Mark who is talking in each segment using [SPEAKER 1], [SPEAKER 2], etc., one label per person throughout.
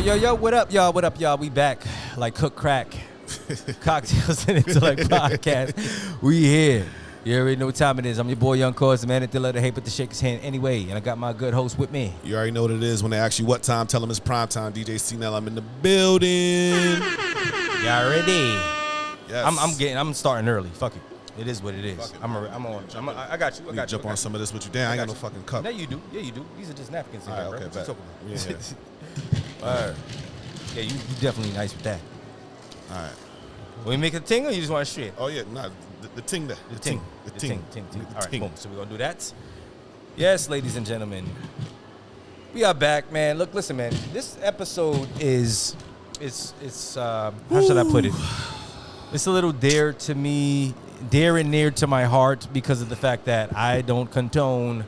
[SPEAKER 1] Yo, what up, y'all? What up, y'all? We back like cook crack. Cocktails and Intellect Podcast. We here. You already know what time it is. I'm your boy, YoungC.A.u.s.e, the man that they love to hate but to shake his hand anyway. And I got my good host with me.
[SPEAKER 2] You already know what it is. When they ask you what time, tell them it's prime time. DJ Cnel, I'm in the building.
[SPEAKER 1] Y'all ready?
[SPEAKER 2] Yes.
[SPEAKER 1] I'm starting early. Fuck it. It is what it is. I got you.
[SPEAKER 2] Jump on some of this with you. Damn, I ain't got no fucking cup.
[SPEAKER 1] No, you do. Yeah, you do. These are just napkins.
[SPEAKER 2] All right,
[SPEAKER 1] bro.
[SPEAKER 2] okay,
[SPEAKER 1] What you
[SPEAKER 2] bet.
[SPEAKER 1] talking about?
[SPEAKER 2] Yeah.
[SPEAKER 1] All right. Yeah, you definitely nice with that.
[SPEAKER 2] All right.
[SPEAKER 1] We make a ting or you just want to straight?
[SPEAKER 2] Oh, yeah, nah, the ting there. The ting.
[SPEAKER 1] All right, boom. So we're going to do that. Yes, ladies and gentlemen. We are back, man. Look, listen, man. This episode is how should I put it? It's a little dear and near to my heart because of the fact that I don't condone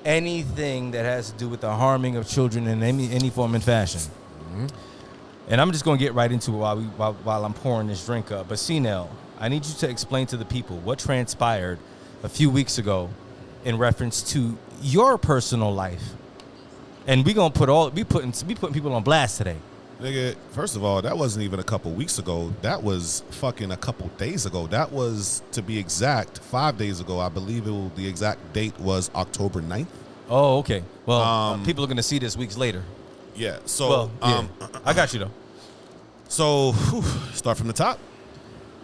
[SPEAKER 1] anything that has to do with the harming of children in any form and fashion. Mm-hmm. And I'm just going to get right into it while I'm pouring this drink up. But Cnel, I need you to explain to the people what transpired a few weeks ago in reference to your personal life. And we putting people on blast today.
[SPEAKER 2] Nigga, first of all, that wasn't even a couple weeks ago. That was fucking a couple days ago. That was, to be exact, 5 days ago. I believe the exact date was October 9th.
[SPEAKER 1] Oh, okay. Well, people are going to see this weeks later.
[SPEAKER 2] Yeah, so
[SPEAKER 1] I got you, though.
[SPEAKER 2] So, start from the top.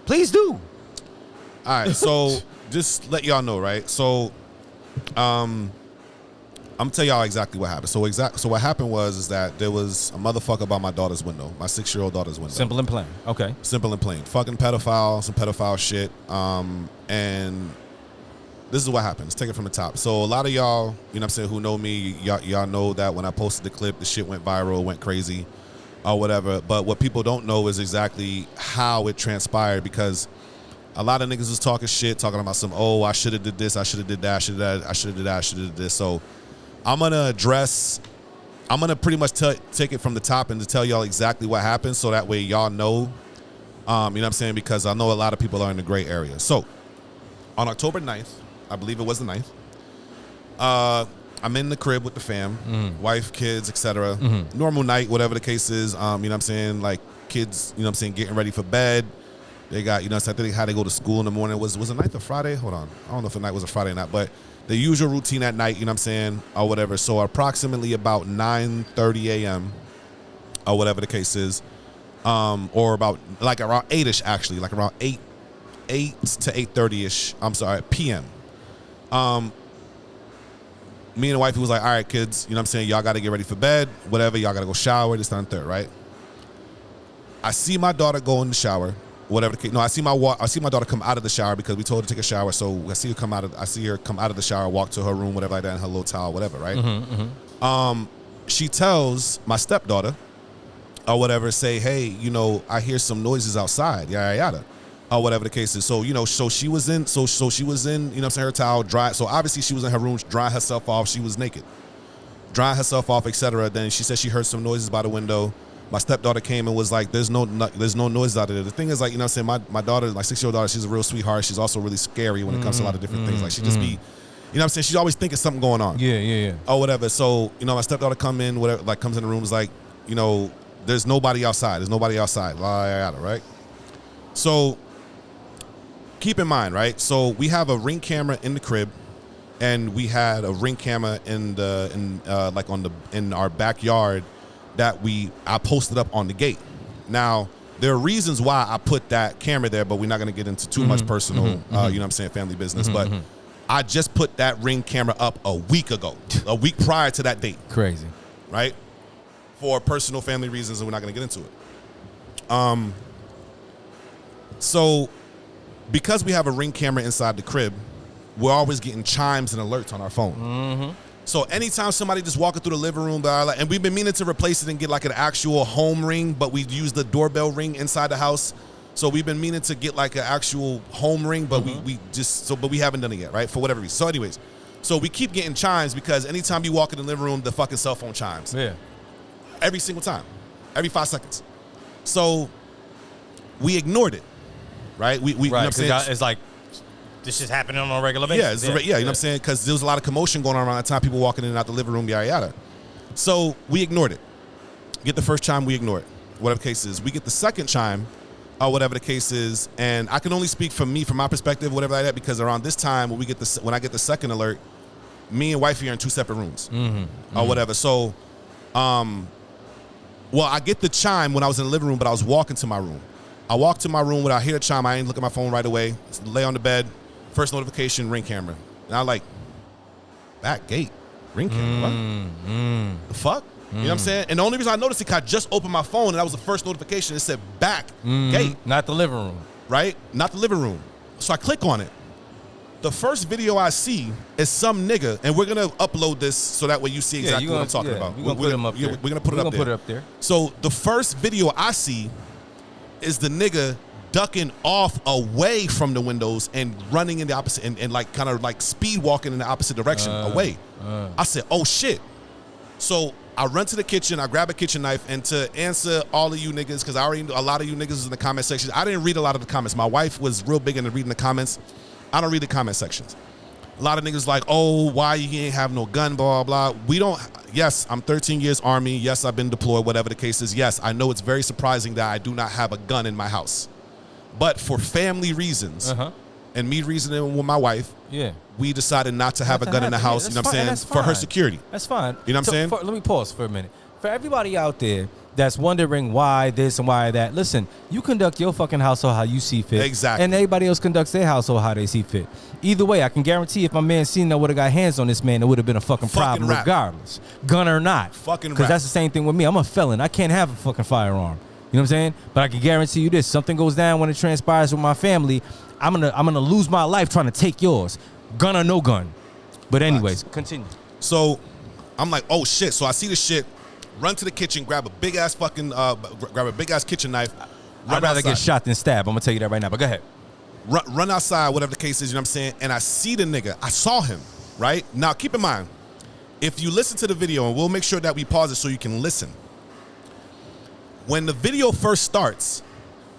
[SPEAKER 1] Please do.
[SPEAKER 2] All right, so just let y'all know, right? So, I'm gonna tell y'all exactly what happened. So what happened was that there was a motherfucker by my daughter's window, my 6-year-old daughter's window.
[SPEAKER 1] Simple and plain. Okay.
[SPEAKER 2] Simple and plain. Fucking pedophile, some pedophile shit. And this is what happened. Let's take it from the top. So a lot of y'all, you know what I'm saying, who know me, y'all know that when I posted the clip, the shit went viral, went crazy, or whatever. But what people don't know is exactly how it transpired, because a lot of niggas was talking shit, talking about some, oh, I should have did this, I should have did that, I should have did that, I should have did this. So I'm going to pretty much take it from the top and to tell y'all exactly what happened, so that way y'all know, you know what I'm saying, because I know a lot of people are in the gray area. So on October 9th, I believe it was the 9th, I'm in the crib with the fam, wife, kids, etc. Normal night, whatever the case is, you know what I'm saying, like kids, you know what I'm saying, getting ready for bed. They got, you know, so I think how they go to school in the morning. Was it night or Friday? Hold on. I don't know if the night was a Friday or not, but the usual routine at night, you know what I'm saying, or whatever. So approximately about 9:30 a.m. or whatever the case is, or about like around 8-ish actually, like around 8 to 8:30-ish, p.m. Me and the wife was like, all right, kids, you know what I'm saying, y'all got to get ready for bed, whatever, y'all got to go shower, this, that, and third, right? I see my daughter go in the shower, whatever the case. No, I see my daughter come out of the shower because we told her to take a shower. So I see her come out of the shower, walk to her room, whatever like that, in her little towel, whatever, right? She tells my stepdaughter or whatever, say, hey, you know, I hear some noises outside, yada yada, or whatever the case is. So, you know, so she was in, you know what I'm saying, her towel dry. So obviously she was in her room drying herself off. She was naked, drying herself off, etc. Then she said she heard some noises by the window. My stepdaughter came and was like, there's no noise out of there. The thing is, like, you know what I'm saying, my daughter, my 6-year-old daughter, she's a real sweetheart. She's also really scary when it comes to a lot of different things. Like, she just be, you know what I'm saying, she's always thinking something going on.
[SPEAKER 1] Yeah.
[SPEAKER 2] Or whatever. So, you know, my stepdaughter comes in the room, is like, you know, there's nobody outside. Right? So, keep in mind, right? So, we have a Ring camera in the crib, and we had a Ring camera in our backyard that I posted up on the gate. Now, there are reasons why I put that camera there, but we're not going to get into too much personal, you know what I'm saying, family business. But I just put that Ring camera up a week ago, a week prior to that date.
[SPEAKER 1] Crazy.
[SPEAKER 2] Right? For personal family reasons, and we're not going to get into it. So, because we have a Ring camera inside the crib, we're always getting chimes and alerts on our phone. So anytime somebody just walking through the living room, and we've been meaning to replace it and get like an actual home ring, but we use the doorbell ring inside the house. So we've been meaning to get like an actual home ring, but but we haven't done it yet, right? For whatever reason. So anyways, so we keep getting chimes because anytime you walk in the living room, the fucking cell phone chimes.
[SPEAKER 1] Yeah.
[SPEAKER 2] Every single time. Every 5 seconds. So we ignored it, right? We
[SPEAKER 1] right,
[SPEAKER 2] you know what I'm saying?
[SPEAKER 1] It's like, this is happening on a regular basis.
[SPEAKER 2] You know what I'm saying? Because there was a lot of commotion going on around that time, people walking in and out the living room, yada, yada. So we ignored it. Get the first chime, we ignore it. Whatever the case is. We get the second chime, whatever the case is, and I can only speak from me, from my perspective, whatever like that, because around this time when I get the second alert, me and wifey are in 2 separate rooms, or whatever. So, well, I get the chime when I was in the living room, but I was walking to my room. I walk to my room when I hear the chime. I ain't look at my phone right away. Lay on the bed. First notification, Ring camera. And I like, back gate, Ring camera. What? The fuck? You know what I'm saying? And the only reason I noticed it, because I just opened my phone and that was the first notification. It said back gate.
[SPEAKER 1] Not the living room.
[SPEAKER 2] Right? Not the living room. So I click on it. The first video I see is some nigga, and we're going to upload this so that way you see exactly what I'm talking about.
[SPEAKER 1] We're going to put him up there.
[SPEAKER 2] We're going to put it up there. So the first video I see is the nigga ducking off away from the windows and running in the opposite, and like kind of like speed walking in the opposite direction away. I said, oh shit. So I run to the kitchen, I grab a kitchen knife, and to answer all of you niggas, because I already know a lot of you niggas in the comment section. I didn't read a lot of the comments. My wife was real big into reading the comments. I don't read the comment sections. A lot of niggas like, oh, why you ain't have no gun, blah, blah, blah. We don't, yes, I'm 13 years Army. Yes, I've been deployed, whatever the case is. Yes, I know it's very surprising that I do not have a gun in my house. But for family reasons, and me reasoning with my wife, we decided not to have a gun in the house, you know what I'm saying, for her security.
[SPEAKER 1] That's fine.
[SPEAKER 2] You know what I'm saying?
[SPEAKER 1] Let me pause for a minute. For everybody out there that's wondering why this and why that, listen, you conduct your fucking household how you see fit.
[SPEAKER 2] Exactly.
[SPEAKER 1] And everybody else conducts their household how they see fit. Either way, I can guarantee if my man Cnel would have got hands on this man, it would have been a fucking problem regardless. Gun or not.
[SPEAKER 2] Fucking
[SPEAKER 1] Because that's the same thing with me. I'm a felon. I can't have a fucking firearm. You know what I'm saying? But I can guarantee you this. Something goes down when it transpires with my family, I'm gonna lose my life trying to take yours. Gun or no gun. But anyways, continue.
[SPEAKER 2] So I'm like, oh shit. So I see the shit, run to the kitchen, grab a big ass kitchen knife.
[SPEAKER 1] I'd rather get shot than stabbed. I'm gonna tell you that right now, but go ahead.
[SPEAKER 2] Run outside, whatever the case is, you know what I'm saying? And I see the nigga. I saw him, right? Now keep in mind, if you listen to the video, and we'll make sure that we pause it so you can listen. When the video first starts,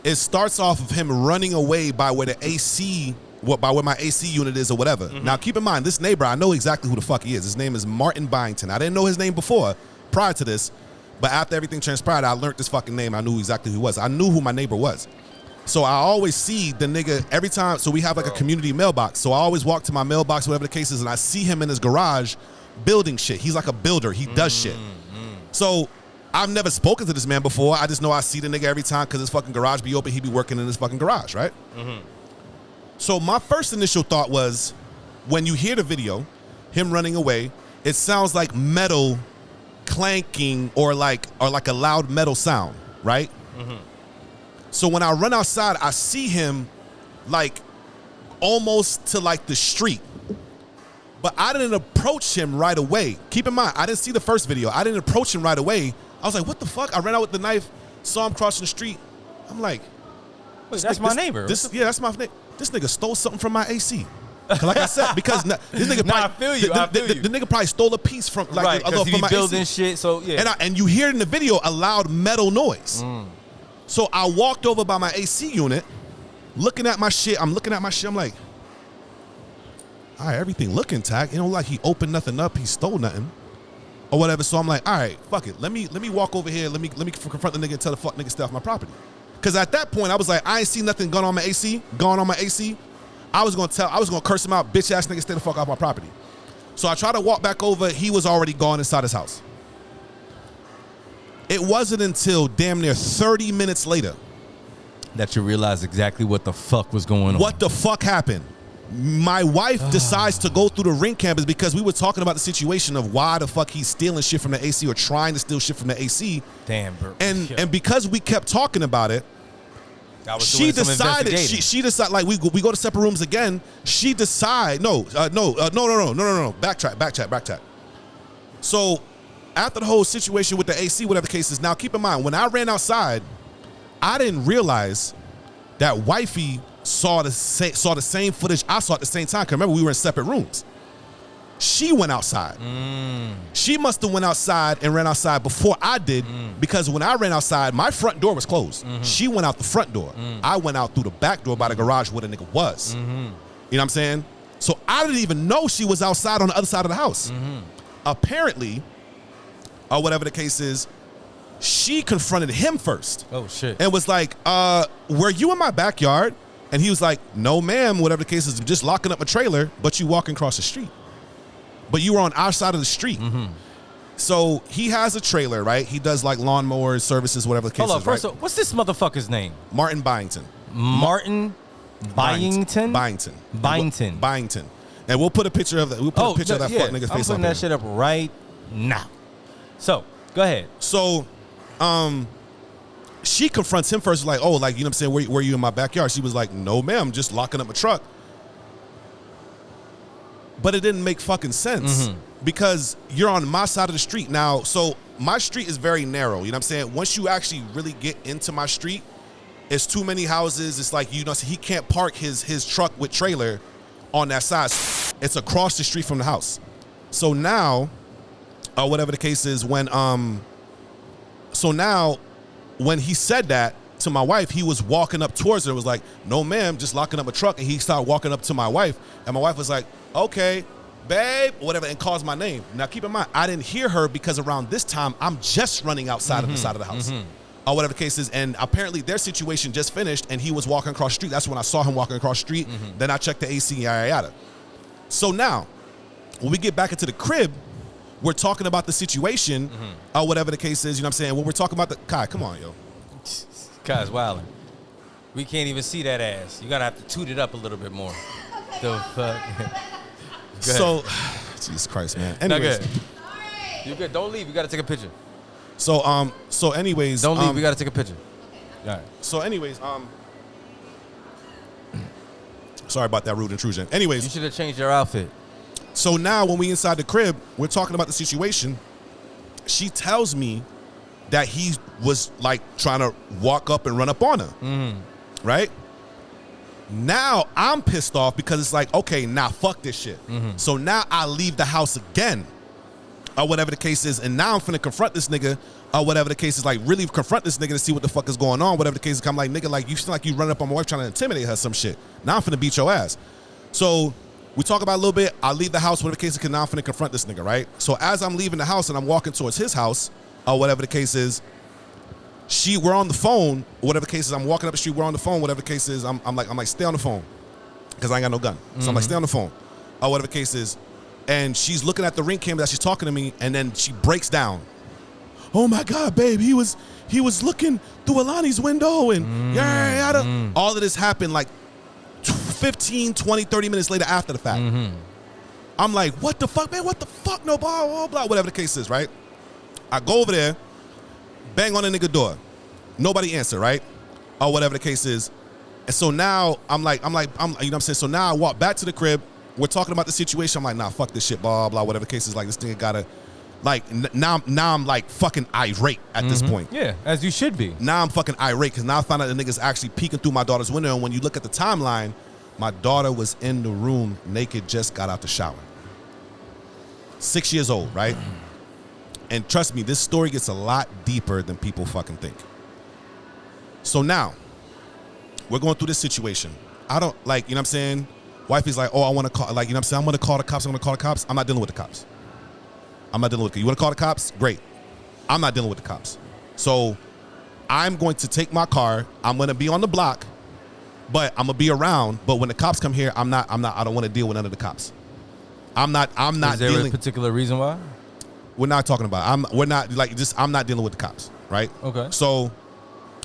[SPEAKER 2] it starts off of him running away by where the AC, by where my AC unit is or whatever. Now, keep in mind, this neighbor, I know exactly who the fuck he is. His name is Martin Byington. I didn't know his name before, prior to this, but after everything transpired, I learned this fucking name. I knew exactly who he was. I knew who my neighbor was. So I always see the nigga every time. So we have like a community mailbox. So I always walk to my mailbox, whatever the case is, and I see him in his garage building shit. He's like a builder. He does shit. So I've never spoken to this man before. I just know I see the nigga every time because his fucking garage be open. He be working in his fucking garage, right? So my first initial thought was, when you hear the video, him running away, it sounds like metal clanking or like a loud metal sound, right? So when I run outside, I see him like almost to like the street. But I didn't approach him right away. Keep in mind, I didn't see the first video. I didn't approach him right away. I was like, what the fuck? I ran out with the knife, saw him crossing the street. I'm like,
[SPEAKER 1] wait, that's my neighbor.
[SPEAKER 2] Yeah, that's my neighbor. This nigga stole something from my AC. Like I said, because this nigga probably,
[SPEAKER 1] I feel you.
[SPEAKER 2] The nigga probably stole a piece from like
[SPEAKER 1] because he
[SPEAKER 2] from my
[SPEAKER 1] building
[SPEAKER 2] AC.
[SPEAKER 1] shit. So yeah,
[SPEAKER 2] and you hear in the video a loud metal noise. So I walked over by my AC unit, looking at my shit. I'm looking at my shit. I'm like, all right, everything look intact. You know, like he opened nothing up, he stole nothing, or whatever. So I'm like, all right, fuck it. Let me walk over here. Let me confront the nigga and tell the fuck nigga stay off my property. Because at that point, I was like, I ain't seen nothing going on my AC. I was gonna curse him out, bitch ass nigga, stay the fuck off my property. So I tried to walk back over. He was already gone inside his house. It wasn't until damn near 30 minutes later
[SPEAKER 1] that you realize exactly what the fuck was going on.
[SPEAKER 2] What the fuck happened? My wife decides to go through the ring cameras because we were talking about the situation of why the fuck he's stealing shit from the AC or trying to steal shit from the AC.
[SPEAKER 1] Damn, bro.
[SPEAKER 2] And because we kept talking about it, she decided like we go to separate rooms again. She decided no. Backtrack. So after the whole situation with the AC, whatever the case is, now keep in mind, when I ran outside, I didn't realize that wifey saw the same footage I saw at the same time. Because remember, we were in separate rooms. She went outside. She must have went outside and ran outside before I did, because when I ran outside, my front door was closed. She went out the front door. I went out through the back door by the garage where the nigga was. You know what I'm saying? So I didn't even know she was outside on the other side of the house. Apparently, or whatever the case is, she confronted him first.
[SPEAKER 1] Oh, shit.
[SPEAKER 2] And was like, were you in my backyard? And he was like, no, ma'am, whatever the case is, I'm just locking up my trailer, but you walking across the street. But you were on our side of the street. Mm-hmm. So he has a trailer, right? He does like lawnmowers, services, whatever the case is.
[SPEAKER 1] Hold on, first of all, what's this motherfucker's name?
[SPEAKER 2] Martin Byington.
[SPEAKER 1] Martin Byington?
[SPEAKER 2] Byington. And we'll put a picture of that. We'll put a picture of that fuck nigga's face up.
[SPEAKER 1] I'm putting that shit up right now. So, go ahead.
[SPEAKER 2] So, she confronts him first, like, oh, like, you know what I'm saying, were you in my backyard? She was like, no, ma'am, just locking up my truck. But it didn't make fucking sense because you're on my side of the street. Now, so my street is very narrow, you know what I'm saying? Once you actually really get into my street, it's too many houses. It's like, you know, so he can't park his truck with trailer on that side. It's across the street from the house. So now, whatever the case is, when he said that to my wife, he was walking up towards her. It was like, no, ma'am, just locking up a truck. And he started walking up to my wife. And my wife was like, okay, babe, whatever, and calls my name. Now, keep in mind, I didn't hear her because around this time, I'm just running outside of the side of the house. Or whatever the case is. And apparently their situation just finished and he was walking across the street. That's when I saw him walking across the street. Then I checked the AC, yada, yada. So now, when we get back into the crib, we're talking about the situation, or whatever the case is, you know what I'm saying? When we're talking about Kai, come on, yo.
[SPEAKER 1] Kai's wilding. We can't even see that ass. You gotta have to toot it up a little bit more. The fuck?
[SPEAKER 2] So, Jesus Christ, man. Anyways.
[SPEAKER 1] You're good. Don't leave. You gotta take a picture.
[SPEAKER 2] So anyways.
[SPEAKER 1] Don't leave. We gotta take a picture. All right.
[SPEAKER 2] So anyways, sorry about that rude intrusion. Anyways.
[SPEAKER 1] You should have changed your outfit.
[SPEAKER 2] So now when we inside the crib, we're talking about the situation. She tells me that he was like trying to walk up and run up on her. Right? Now I'm pissed off because it's like, okay, now fuck this shit. So now I leave the house again, or whatever the case is, and now I'm finna confront this nigga, or whatever the case is, like really confront this nigga to see what the fuck is going on, whatever the case is. I'm like, nigga, like you seem like you running up on my wife trying to intimidate her some shit. Now I'm finna beat your ass. So we talk about it a little bit. I leave the house, whatever the case is, because now I'm finna confront this nigga, right? So as I'm leaving the house and I'm walking towards his house, or whatever the case is, we're on the phone, whatever the case is, I'm walking up the street, we're on the phone, whatever the case is, I'm like, stay on the phone, because I ain't got no gun. So I'm like, stay on the phone, or whatever the case is. And she's looking at the ring camera that she's talking to me, and then she breaks down. Oh my God, babe, he was looking through Alani's window, and yada. All of this happened like 15, 20, 30 minutes later after the fact. I'm like, what the fuck, man? What the fuck? No, blah, blah, blah, whatever the case is, right? I go over there, bang on the nigga door. Nobody answer, right? Or whatever the case is. And so now I'm like, you know what I'm saying? So now I walk back to the crib. We're talking about the situation. I'm like, nah, fuck this shit, blah, blah, whatever the case is. Like, this nigga gotta, like, now I'm like fucking irate at this point.
[SPEAKER 1] Yeah, as you should be.
[SPEAKER 2] Now I'm fucking irate because now I found out the nigga's actually peeking through my daughter's window. And when you look at the timeline, my daughter was in the room naked, just got out the shower. 6 years old, right? And trust me, this story gets a lot deeper than people fucking think. So now, we're going through this situation. I don't, like, you know what I'm saying? Wifey's like, oh, I want to call, like, you know what I'm saying? I'm going to call the cops. I'm not dealing with the cops. I'm not dealing with it. You want to call the cops? Great. I'm not dealing with the cops. So I'm going to take my car. I'm going to be on the block, but I'm going to be around. But when the cops come here, I don't want to deal with none of the cops. I'm not
[SPEAKER 1] Is there
[SPEAKER 2] dealing.
[SPEAKER 1] a particular reason why?
[SPEAKER 2] We're not talking about it. I'm not dealing with the cops, right?
[SPEAKER 1] Okay.
[SPEAKER 2] So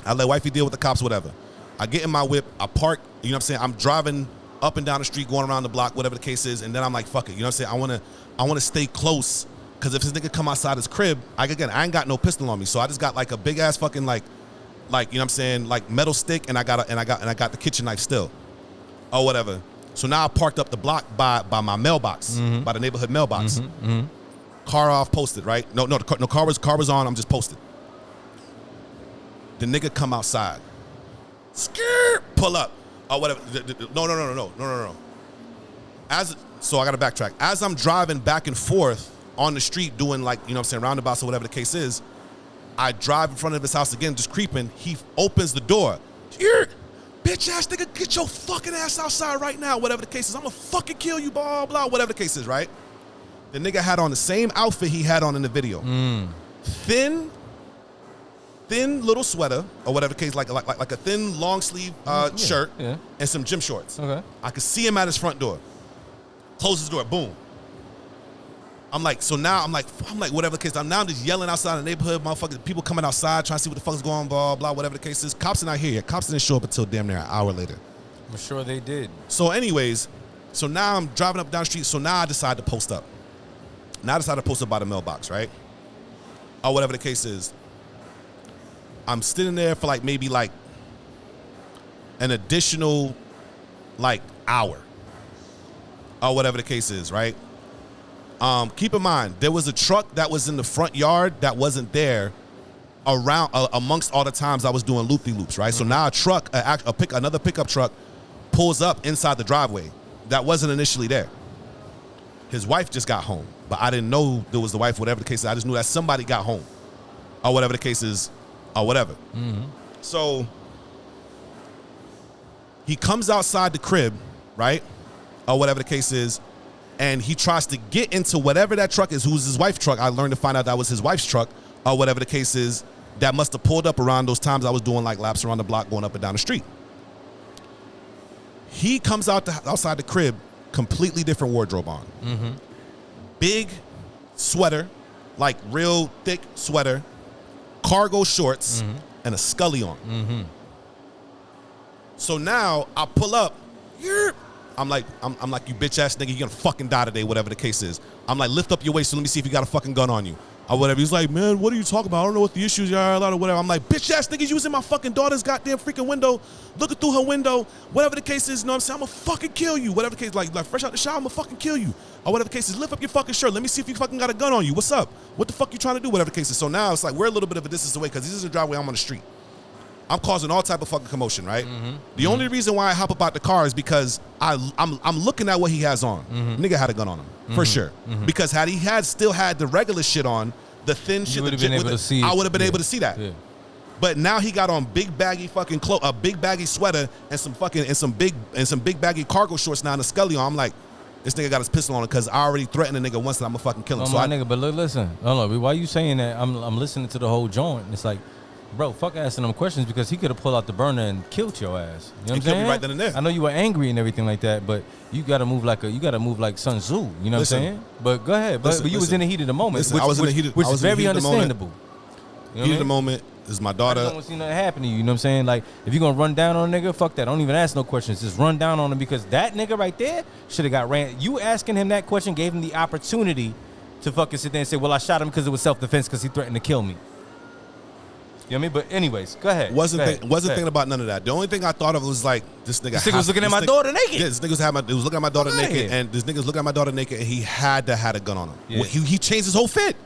[SPEAKER 2] I let wifey deal with the cops, whatever. I get in my whip, I park, you know what I'm saying? I'm driving up and down the street, going around the block, whatever the case is, and then I'm like, fuck it, you know what I'm saying? I wanna stay close, because if this nigga come outside his crib, I ain't got no pistol on me, so I just got like a big ass fucking like you know what I'm saying, like metal stick, and I got the kitchen knife still, or whatever. So now I parked up the block by my mailbox, by the neighborhood mailbox. Car off, posted, right? No, car was on, I'm just posted. The nigga come outside. Pull up. Or whatever. No. So I gotta backtrack. As I'm driving back and forth on the street doing, like, you know what I'm saying, roundabouts or whatever the case is, I drive in front of his house again, just creeping. He opens the door. Here, bitch ass nigga, get your fucking ass outside right now, whatever the case is. I'm gonna fucking kill you, blah, blah, whatever the case is, right? The nigga had on the same outfit he had on in the video. Thin, thin little sweater or whatever the case, like a thin long sleeve shirt and some gym shorts. Okay. I could see him at his front door. Close his door, boom. I'm like, so now I'm like, whatever the case. I'm just yelling outside the neighborhood, motherfuckers, people coming outside trying to see what the fuck's going on, blah, blah, whatever the case is. Cops are not here yet. Cops didn't show up until damn near an hour later.
[SPEAKER 1] I'm sure they did.
[SPEAKER 2] So anyways, so now I'm driving up down the street. So now I decide to post up. Now I decided to post up by the mailbox, right? Or whatever the case is. I'm sitting there for maybe an additional hour. Or whatever the case is, right? Keep in mind, there was a truck that was in the front yard that wasn't there around amongst all the times I was doing loop-de-loops, right? Mm-hmm. So now another pickup truck pulls up inside the driveway that wasn't initially there. His wife just got home, but I didn't know there was the wife, whatever the case is. I just knew that somebody got home or whatever the case is or whatever. Mm-hmm. So he comes outside the crib, right? Or whatever the case is. And he tries to get into whatever that truck is, who's his wife's truck. I learned to find out that was his wife's truck, or whatever the case is, that must have pulled up around those times I was doing laps around the block, going up and down the street. He comes outside the crib, completely different wardrobe on. Mm-hmm. Big sweater, real thick sweater, cargo shorts, mm-hmm. and a scully on. Mm-hmm. So now I pull up, I'm like, you bitch ass nigga, you gonna fucking die today, whatever the case is. I'm like, lift up your waist, so let me see if you got a fucking gun on you. Or whatever. He's like, man, what are you talking about? I don't know what the issues are, or whatever. I'm like, bitch ass nigga, you was in my fucking daughter's goddamn freaking window, looking through her window, whatever the case is, you know what I'm saying? I'm gonna fucking kill you. Whatever the case, like fresh out the shower, I'm gonna fucking kill you. Or whatever the case is, lift up your fucking shirt. Let me see if you fucking got a gun on you. What's up? What the fuck you trying to do? Whatever the case is. So now it's like, we're a little bit of a distance away, because this is a driveway, I'm on the street. I'm causing all type of fucking commotion, right? Mm-hmm. The only reason why I hop up out the car is because I'm looking at what he has on. Mm-hmm. Nigga had a gun on him, for sure. Mm-hmm. Because had he still had the regular shit on, the thin shit, I would have been able to see that. Yeah. But now he got on big baggy fucking a big baggy sweater and some big baggy cargo shorts now and a scully on. I'm like, this nigga got his pistol on him because I already threatened a nigga once that I'm gonna fucking kill him.
[SPEAKER 1] Nigga, but look, listen, hold on, why you saying that? I'm listening to the whole joint. It's like, bro, fuck asking them questions, because he could have pulled out the burner and killed your ass. You know what I'm saying?
[SPEAKER 2] Right then and there.
[SPEAKER 1] I know you were angry and everything like that, but you gotta move like Sun Tzu. You know what I'm saying? But go ahead. But you was in the heat of the moment, which is very understandable.
[SPEAKER 2] Heat of the moment is my daughter.
[SPEAKER 1] I don't want to see nothing happen to you. You know what I'm saying? Like, if you're gonna run down on a nigga, fuck that. Don't even ask no questions. Just run down on him, because that nigga right there should have got ran. You asking him that question gave him the opportunity to fucking sit there and say, well, I shot him because it was self-defense because he threatened to kill me. You know what I mean? But anyways, go ahead.
[SPEAKER 2] Wasn't thinking about none of that. The only thing I thought of was like, this nigga
[SPEAKER 1] was looking at my daughter naked.
[SPEAKER 2] Yeah, this nigga was looking at my daughter naked, and this nigga's looking at my daughter naked, and he had to have a gun on him. Yeah. He changed his whole fit.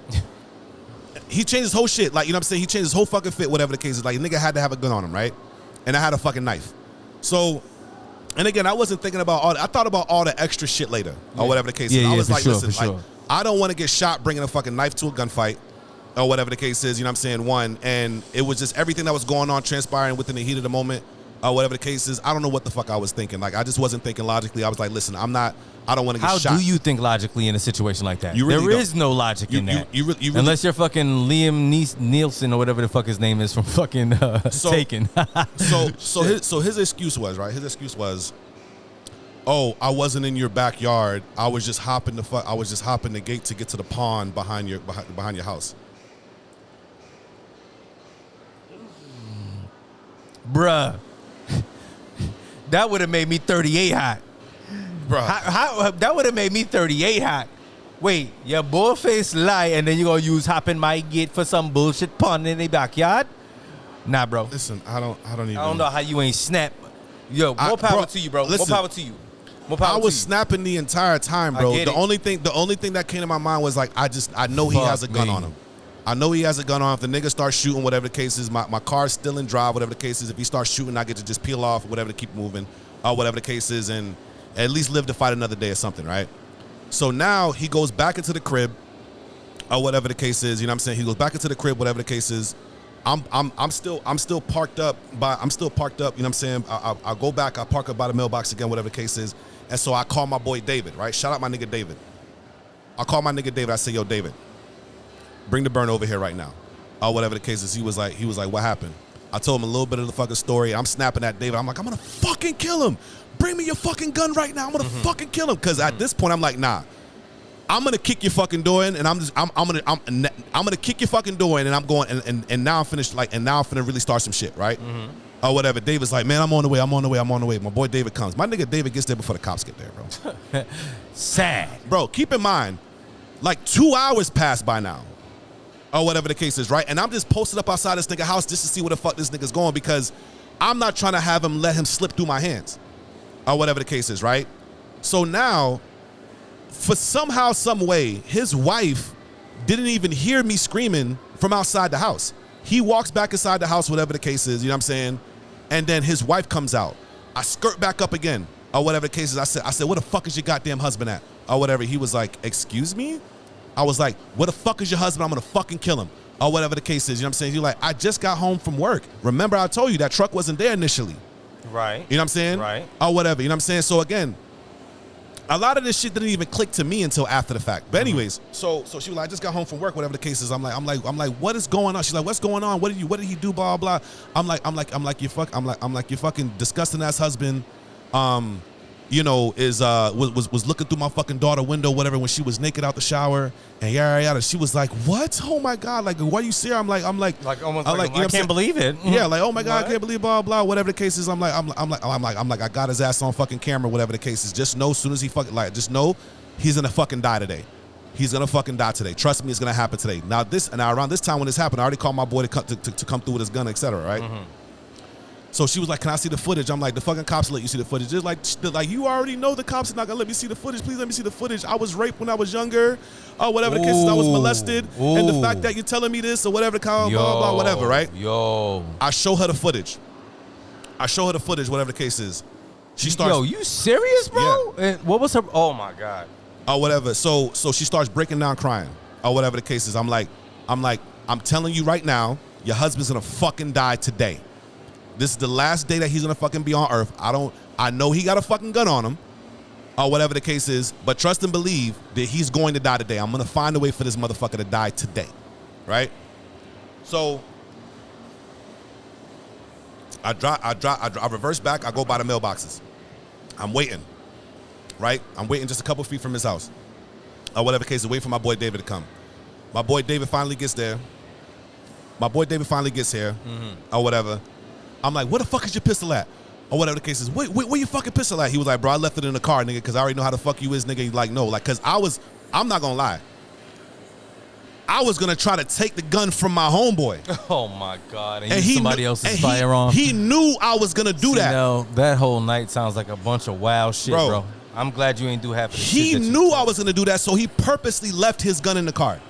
[SPEAKER 2] He changed his whole shit. Like, you know what I'm saying? He changed his whole fucking fit, whatever the case is. Like, nigga had to have a gun on him, right? And I had a fucking knife. So, and again, I wasn't thinking about all that. I thought about all the extra shit later, or whatever the case is. I was like, listen, I don't want to get shot bringing a fucking knife to a gunfight, or whatever the case is, you know what I'm saying, one. And it was just everything that was going on, transpiring within the heat of the moment, or whatever the case is. I don't know what the fuck I was thinking. Like, I just wasn't thinking logically. I was like, listen, I don't want to get shot.
[SPEAKER 1] How do you think logically in a situation like that? There is no logic in that.
[SPEAKER 2] You really,
[SPEAKER 1] unless you're fucking Liam Nielsen or whatever the fuck his name is from fucking Taken.
[SPEAKER 2] So his excuse was, right? His excuse was, oh, I wasn't in your backyard. I was just hopping the gate to get to the pond behind your house.
[SPEAKER 1] Bruh, that would have made me 38 hot. Bruh. How that would have made me 38 hot. Wait, your bullface lie, and then you gonna use hopping my gate for some bullshit pond in the backyard? Nah, bro.
[SPEAKER 2] Listen, I don't
[SPEAKER 1] know how you ain't snap. Yo, more power to you, bro.
[SPEAKER 2] Listen,
[SPEAKER 1] more power to you. More power
[SPEAKER 2] I was snapping the entire time, bro. The only thing that came to my mind was like, I know he has a gun on him. I know he has a gun on. If the nigga starts shooting, whatever the case is, my car's still in drive, whatever the case is. If he starts shooting, I get to just peel off, whatever to keep moving, or whatever the case is, and at least live to fight another day or something, right? So now he goes back into the crib, or whatever the case is. You know what I'm saying? He goes back into the crib, whatever the case is. I'm still parked up. You know what I'm saying? I'll go back. I park up by the mailbox again, whatever the case is. And so I call my boy David, right? Shout out my nigga David. I call my nigga David. I say, yo, David, bring the burn over here right now. or whatever the case is. He was like, what happened? I told him a little bit of the fucking story. I'm snapping at David. I'm like, I'm gonna fucking kill him. Bring me your fucking gun right now. I'm gonna fucking kill him. Because at this point, I'm like, nah. I'm gonna kick your fucking door in, and I'm gonna kick your fucking door in, and I'm going, and now I'm finished, like, and now I'm finna really start some shit, right? Or whatever. David's like, man, I'm on the way. My boy David comes. My nigga David gets there before the cops get there, bro.
[SPEAKER 1] Sad.
[SPEAKER 2] Bro, keep in mind, like 2 hours passed by now. Or whatever the case is, right? And I'm just posted up outside this nigga house just to see where the fuck this nigga's going, because I'm not trying to have him let him slip through my hands. Or whatever the case is, right? So now, for somehow, some way, his wife didn't even hear me screaming from outside the house. He walks back inside the house, whatever the case is, you know what I'm saying? And then his wife comes out. I skirt back up again, or whatever the case is. I said, where the fuck is your goddamn husband at? Or whatever. He was like, excuse me? I was like, where the fuck is your husband? I'm gonna fucking kill him. Or whatever the case is, you know what I'm saying? You're like, I just got home from work. Remember I told you that truck wasn't there initially.
[SPEAKER 1] Right.
[SPEAKER 2] You know what I'm saying?
[SPEAKER 1] Right.
[SPEAKER 2] Or whatever, you know what I'm saying? So again, a lot of this shit didn't even click to me until after the fact. But anyways, so she was like, I just got home from work, whatever the case is. I'm like, what is going on? She's like, what's going on? What did he do? Blah blah. I'm like your fucking disgusting ass husband. You know, was looking through my fucking daughter window, whatever, when she was naked out the shower, and yada yada. She was like, "What? Oh my god! Like, why you see her?" I'm like, almost like
[SPEAKER 1] I can't believe it.
[SPEAKER 2] Yeah, like, oh my god, I can't believe blah blah. Whatever the case is, I'm like, I got his ass on fucking camera. Whatever the case is, just know, as soon as he fucking just know, he's gonna fucking die today. He's gonna fucking die today. Trust me, it's gonna happen today. Now around this time when this happened, I already called my boy to come through with his gun, etc. Right. So she was like, can I see the footage? I'm like, the fucking cops let you see the footage. Just like you already know the cops are not gonna let me see the footage. Please let me see the footage. I was raped when I was younger, or whatever the case is. I was molested, and the fact that you're telling me this or whatever, blah blah, whatever, right? I show her the footage. Whatever the case is. She starts.
[SPEAKER 1] Yo, you serious, bro?
[SPEAKER 2] Yeah.
[SPEAKER 1] And what was her? Oh my god.
[SPEAKER 2] Or whatever. So she starts breaking down, crying, or whatever the case is. I'm like, I'm telling you right now, your husband's gonna fucking die today. This is the last day that he's gonna fucking be on earth. I know he got a fucking gun on him, or whatever the case is, but trust and believe that he's going to die today. I'm gonna find a way for this motherfucker to die today, right? So I reverse back, I go by the mailboxes. I'm waiting, right? I'm waiting just a couple feet from his house, or whatever the case is, wait for my boy David to come. My boy David finally gets there. Or whatever. I'm like, where the fuck is your pistol at? Or whatever the case is. Where your fucking pistol at? He was like, bro, I left it in the car, nigga, because I already know how the fuck you is, nigga. He's like, no, like, because I'm not gonna lie. I was gonna try to take the gun from my homeboy.
[SPEAKER 1] Oh my god! And use somebody else's firearm.
[SPEAKER 2] He knew I was gonna do that.
[SPEAKER 1] No, that whole night sounds like a bunch of wild shit, bro. I'm glad you ain't do half of the shit.
[SPEAKER 2] He knew I was gonna do that, so he purposely left his gun in the car.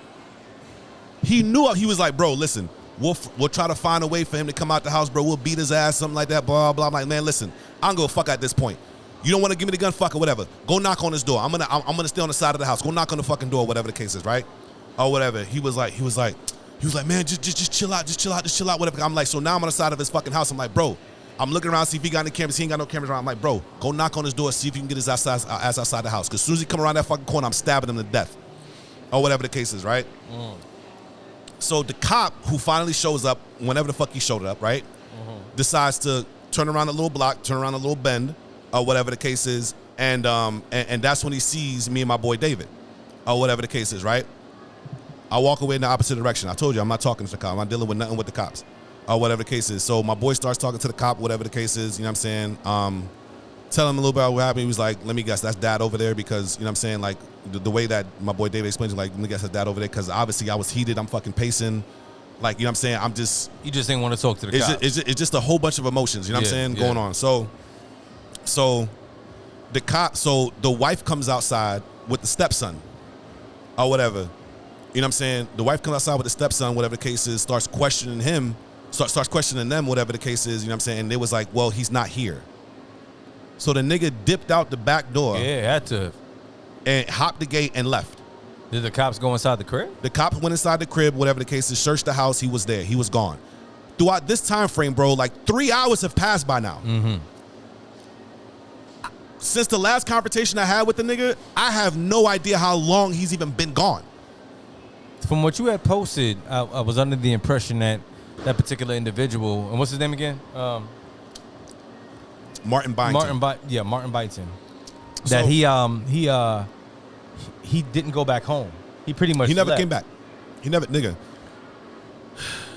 [SPEAKER 2] He knew. He was like, bro, listen. We'll try to find a way for him to come out the house, bro. We'll beat his ass, something like that, blah, blah. I'm like, man, listen, I don't go fuck at this point. You don't want to give me the gun, fuck it, whatever. Go knock on his door. I'm gonna stay on the side of the house. Go knock on the fucking door, whatever the case is, right? Or whatever. He was like, man, just chill out, whatever. I'm like, so now I'm on the side of his fucking house. I'm like, bro, I'm looking around, see if he got any cameras. He ain't got no cameras around. I'm like, bro, go knock on his door, see if you can get his ass outside the house. Because as soon as he come around that fucking corner, I'm stabbing him to death. Or whatever the case is, right? So the cop who finally shows up, whenever the fuck he showed up, right, decides to turn around a little block, turn around a little bend, or whatever the case is, and that's when he sees me and my boy David, or whatever the case is, right? I walk away in the opposite direction. I told you, I'm not talking to the cop. I'm not dealing with nothing with the cops, or whatever the case is. So my boy starts talking to the cop, whatever the case is, you know what I'm saying? Tell him a little bit about what happened. He was like, let me guess, that's dad over there, because, you know what I'm saying, like, the way that my boy David explains it, like, let me guess, that's dad over there, because obviously I was heated, I'm fucking pacing, like, you know what I'm saying, You just didn't want to talk to the cops. It's just a whole bunch of emotions, you know what I'm saying, going on. So the wife comes outside with the stepson, or whatever, you know what I'm saying, the wife comes outside with the stepson, whatever the case is, starts questioning him, starts questioning them, whatever the case is, you know what I'm saying, and they was like, well, he's not here. So the nigga dipped out the back door.
[SPEAKER 1] Yeah, had to.
[SPEAKER 2] And hopped the gate and left.
[SPEAKER 1] Did the cops go inside the crib?
[SPEAKER 2] The cops went inside the crib, whatever the case is, searched the house. He was there. He was gone. Throughout this time frame, bro, like 3 hours have passed by now. Since the last confrontation I had with the nigga, I have no idea how long he's even been gone.
[SPEAKER 1] from what you had posted, I was under the impression that that particular individual, and what's his name again?
[SPEAKER 2] Martin Byington.
[SPEAKER 1] Martin Byington. That he didn't go back home. He pretty much
[SPEAKER 2] never
[SPEAKER 1] left.
[SPEAKER 2] came back. He never, nigga.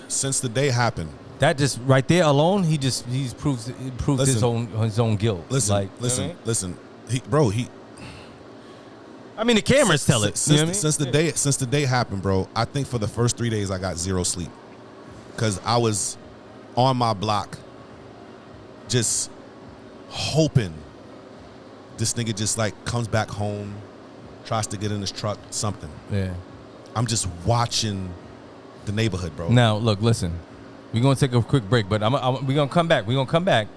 [SPEAKER 2] Since the day happened.
[SPEAKER 1] That just right there alone, he's proved his own guilt.
[SPEAKER 2] Listen.
[SPEAKER 1] I mean, the cameras tell it.
[SPEAKER 2] Since the day happened, bro, I think for the first 3 days I got zero sleep. Because I was on my block just hoping this nigga just like comes back home, tries to get in his truck, something.
[SPEAKER 1] Yeah. I'm
[SPEAKER 2] just watching the neighborhood, bro.
[SPEAKER 1] Now, look, listen. We're going to take a quick break, but we're going to come back. We're going to come back,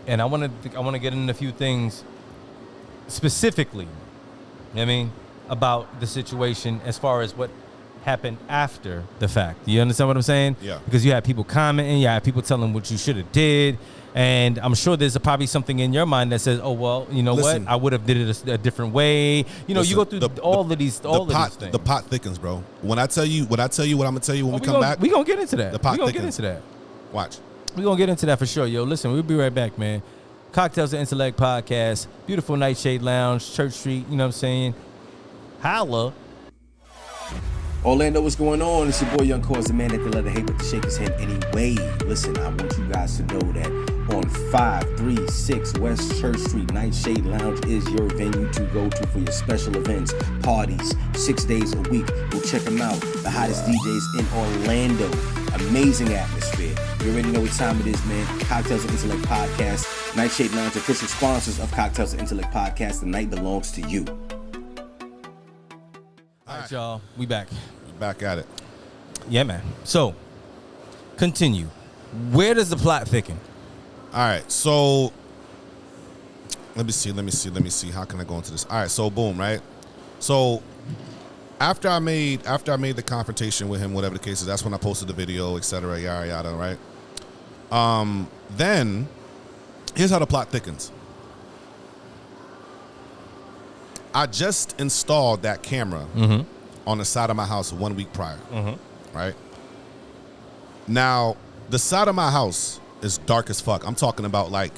[SPEAKER 1] and I want to get into a few things specifically, you know what I mean, about the situation as far as what happened after the fact. You understand what I'm saying?
[SPEAKER 2] Yeah.
[SPEAKER 1] Because you have people commenting, you have people telling what you should have did, and I'm sure there's probably something in your mind that says, "Oh well, you know what? I would have did it a different way." You know, you go through all of these things.
[SPEAKER 2] The pot thickens, bro. When I tell you what I'm gonna tell you when we come back,
[SPEAKER 1] we gonna get into that.
[SPEAKER 2] The pot thickens.
[SPEAKER 1] We gonna get into that.
[SPEAKER 2] Watch.
[SPEAKER 1] We gonna get into that for sure, yo. Listen, we'll be right back, man. Cocktails and Intellect Podcast, beautiful Nightshade Lounge, Church Street. You know what I'm saying? Holla.
[SPEAKER 3] Orlando, what's going on? It's your boy Young Cause, the man that can let it hate but to shake his head anyway. Listen, I want you guys to know that on 536 West Church Street, Nightshade Lounge is your venue to go to for your special events, parties, 6 days a week. Go check them out. The hottest DJs in Orlando. Amazing atmosphere. You already know what time it is, man. Cocktails and Intellect Podcast. Nightshade Lounge, official sponsors of Cocktails and Intellect Podcast. The night belongs to you.
[SPEAKER 1] All right, y'all. We back.
[SPEAKER 2] Back at it.
[SPEAKER 1] Yeah, man. So, continue. Where does the plot thicken?
[SPEAKER 2] All right. So, let me see. How can I go into this? All right. So, boom. Right. So, after I made the confrontation with him, whatever the case is, that's when I posted the video, etc. Yada yada. Right. Then, here's how the plot thickens. I just installed that camera on the side of my house 1 week prior, right? Now, the side of my house is dark as fuck. I'm talking about like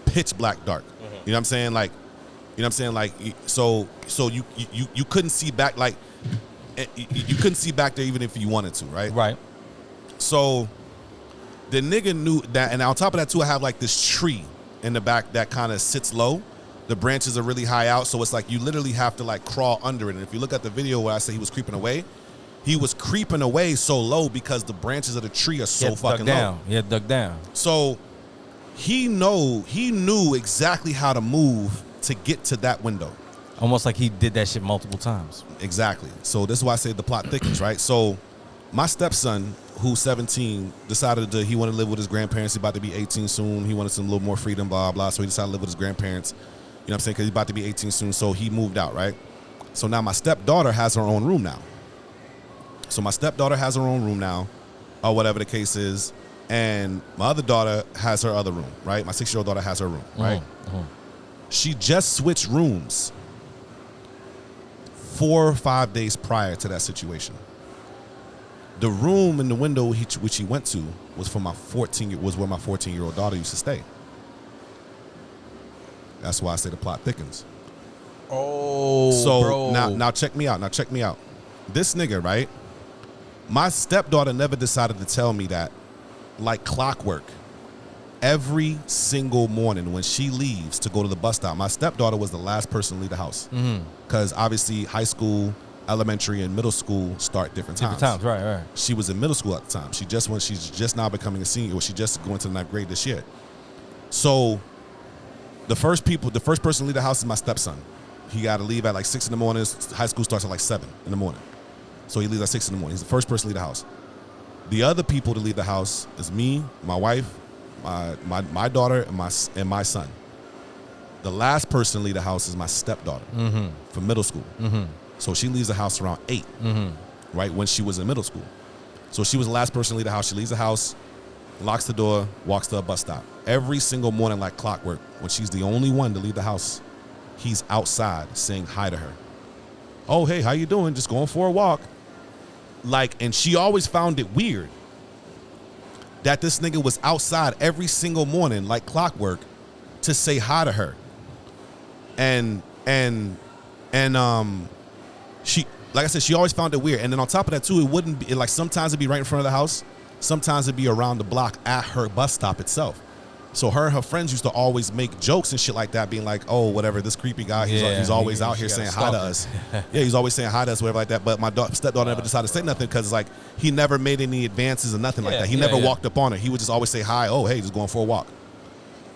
[SPEAKER 2] pitch black dark. You know what I'm saying? Like, you know what I'm saying? Like, so you couldn't see back, like, you couldn't see back there even if you wanted to, right?
[SPEAKER 1] Right.
[SPEAKER 2] So the nigga knew that, and on top of that too, I have like this tree in the back that kind of sits low. The branches are really high out, so it's like you literally have to like crawl under it. And if you look at the video where I say he was creeping away so low because the branches of the tree are so fucking low.
[SPEAKER 1] Yeah, dug down.
[SPEAKER 2] So he knew exactly how to move to get to that window.
[SPEAKER 1] Almost like he did that shit multiple times.
[SPEAKER 2] Exactly. So this is why I say the plot thickens, right? So my stepson, who's 17, decided he wanted to live with his grandparents. He's about to be 18 soon. He wanted some little more freedom, blah, blah. So he decided to live with his grandparents. You know what I'm saying? Because he's about to be 18 soon. So he moved out, right? So now my stepdaughter has her own room now. Or whatever the case is. And my other daughter has her other room, right? My 6-year-old daughter has her room, right? She just switched rooms 4 or 5 days prior to that situation. The room in the window which he went to was where my 14-year-old daughter used to stay. That's why I say the plot thickens.
[SPEAKER 1] Oh,
[SPEAKER 2] so
[SPEAKER 1] bro.
[SPEAKER 2] Now check me out. This nigga, right? My stepdaughter never decided to tell me that, like clockwork, every single morning when she leaves to go to the bus stop, my stepdaughter was the last person to leave the house. Because obviously high school, elementary, and middle school start different times.
[SPEAKER 1] Right.
[SPEAKER 2] She was in middle school at the time. She's just now becoming a senior, or she just going to the 9th grade this year. So the first person to leave the house is my stepson. He got to leave at like 6 in the morning. High school starts at like 7 in the morning. So he leaves at 6 in the morning. He's the first person to leave the house. The other people to leave the house is me, my wife, my daughter, and my son. The last person to leave the house is my stepdaughter from middle school. So she leaves the house around 8, right, when she was in middle school. So she was the last person to leave the house. She leaves the house, locks the door, walks to a bus stop. Every single morning like clockwork, when she's the only one to leave the house, he's outside saying hi to her. Oh, hey, how you doing? Just going for a walk. and she always found it weird that this nigga was outside every single morning like clockwork to say hi to her. And she, like I said, she always found it weird. And then on top of that too, it wouldn't be like, sometimes it'd be right in front of the house, sometimes it'd be around the block at her bus stop itself. So her and her friends used to always make jokes and shit like that, being like, oh, whatever, this creepy guy, he's always out here saying hi to us. Yeah, he's always saying hi to us, whatever like that. But my stepdaughter never decided to say nothing because like he never made any advances or nothing like that. He never walked up on her. He would just always say hi, oh, hey, just going for a walk.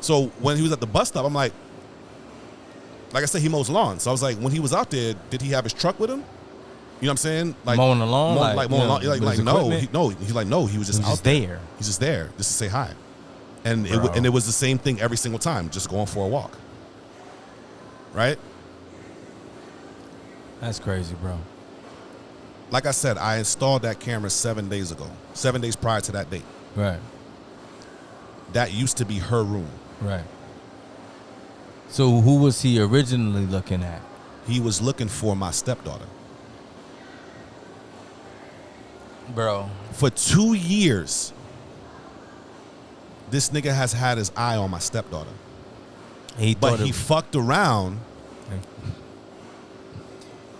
[SPEAKER 2] So when he was at the bus stop, I'm like I said, he mows lawns. So I was like, when he was out there, did he have his truck with him? You know what I'm saying? Like
[SPEAKER 1] mowing the lawn?
[SPEAKER 2] Mowing lawn. He's like, no, he was just out there. He's just there just to say hi. And it was the same thing every single time, just going for a walk. Right?
[SPEAKER 1] That's crazy, bro.
[SPEAKER 2] Like I said, I installed that camera 7 days ago. 7 days prior to that date.
[SPEAKER 1] Right.
[SPEAKER 2] That used to be her room.
[SPEAKER 1] Right. So who was he originally looking at?
[SPEAKER 2] He was looking for my stepdaughter.
[SPEAKER 1] Bro.
[SPEAKER 2] For 2 years, this nigga has had his eye on my stepdaughter. But he fucked around.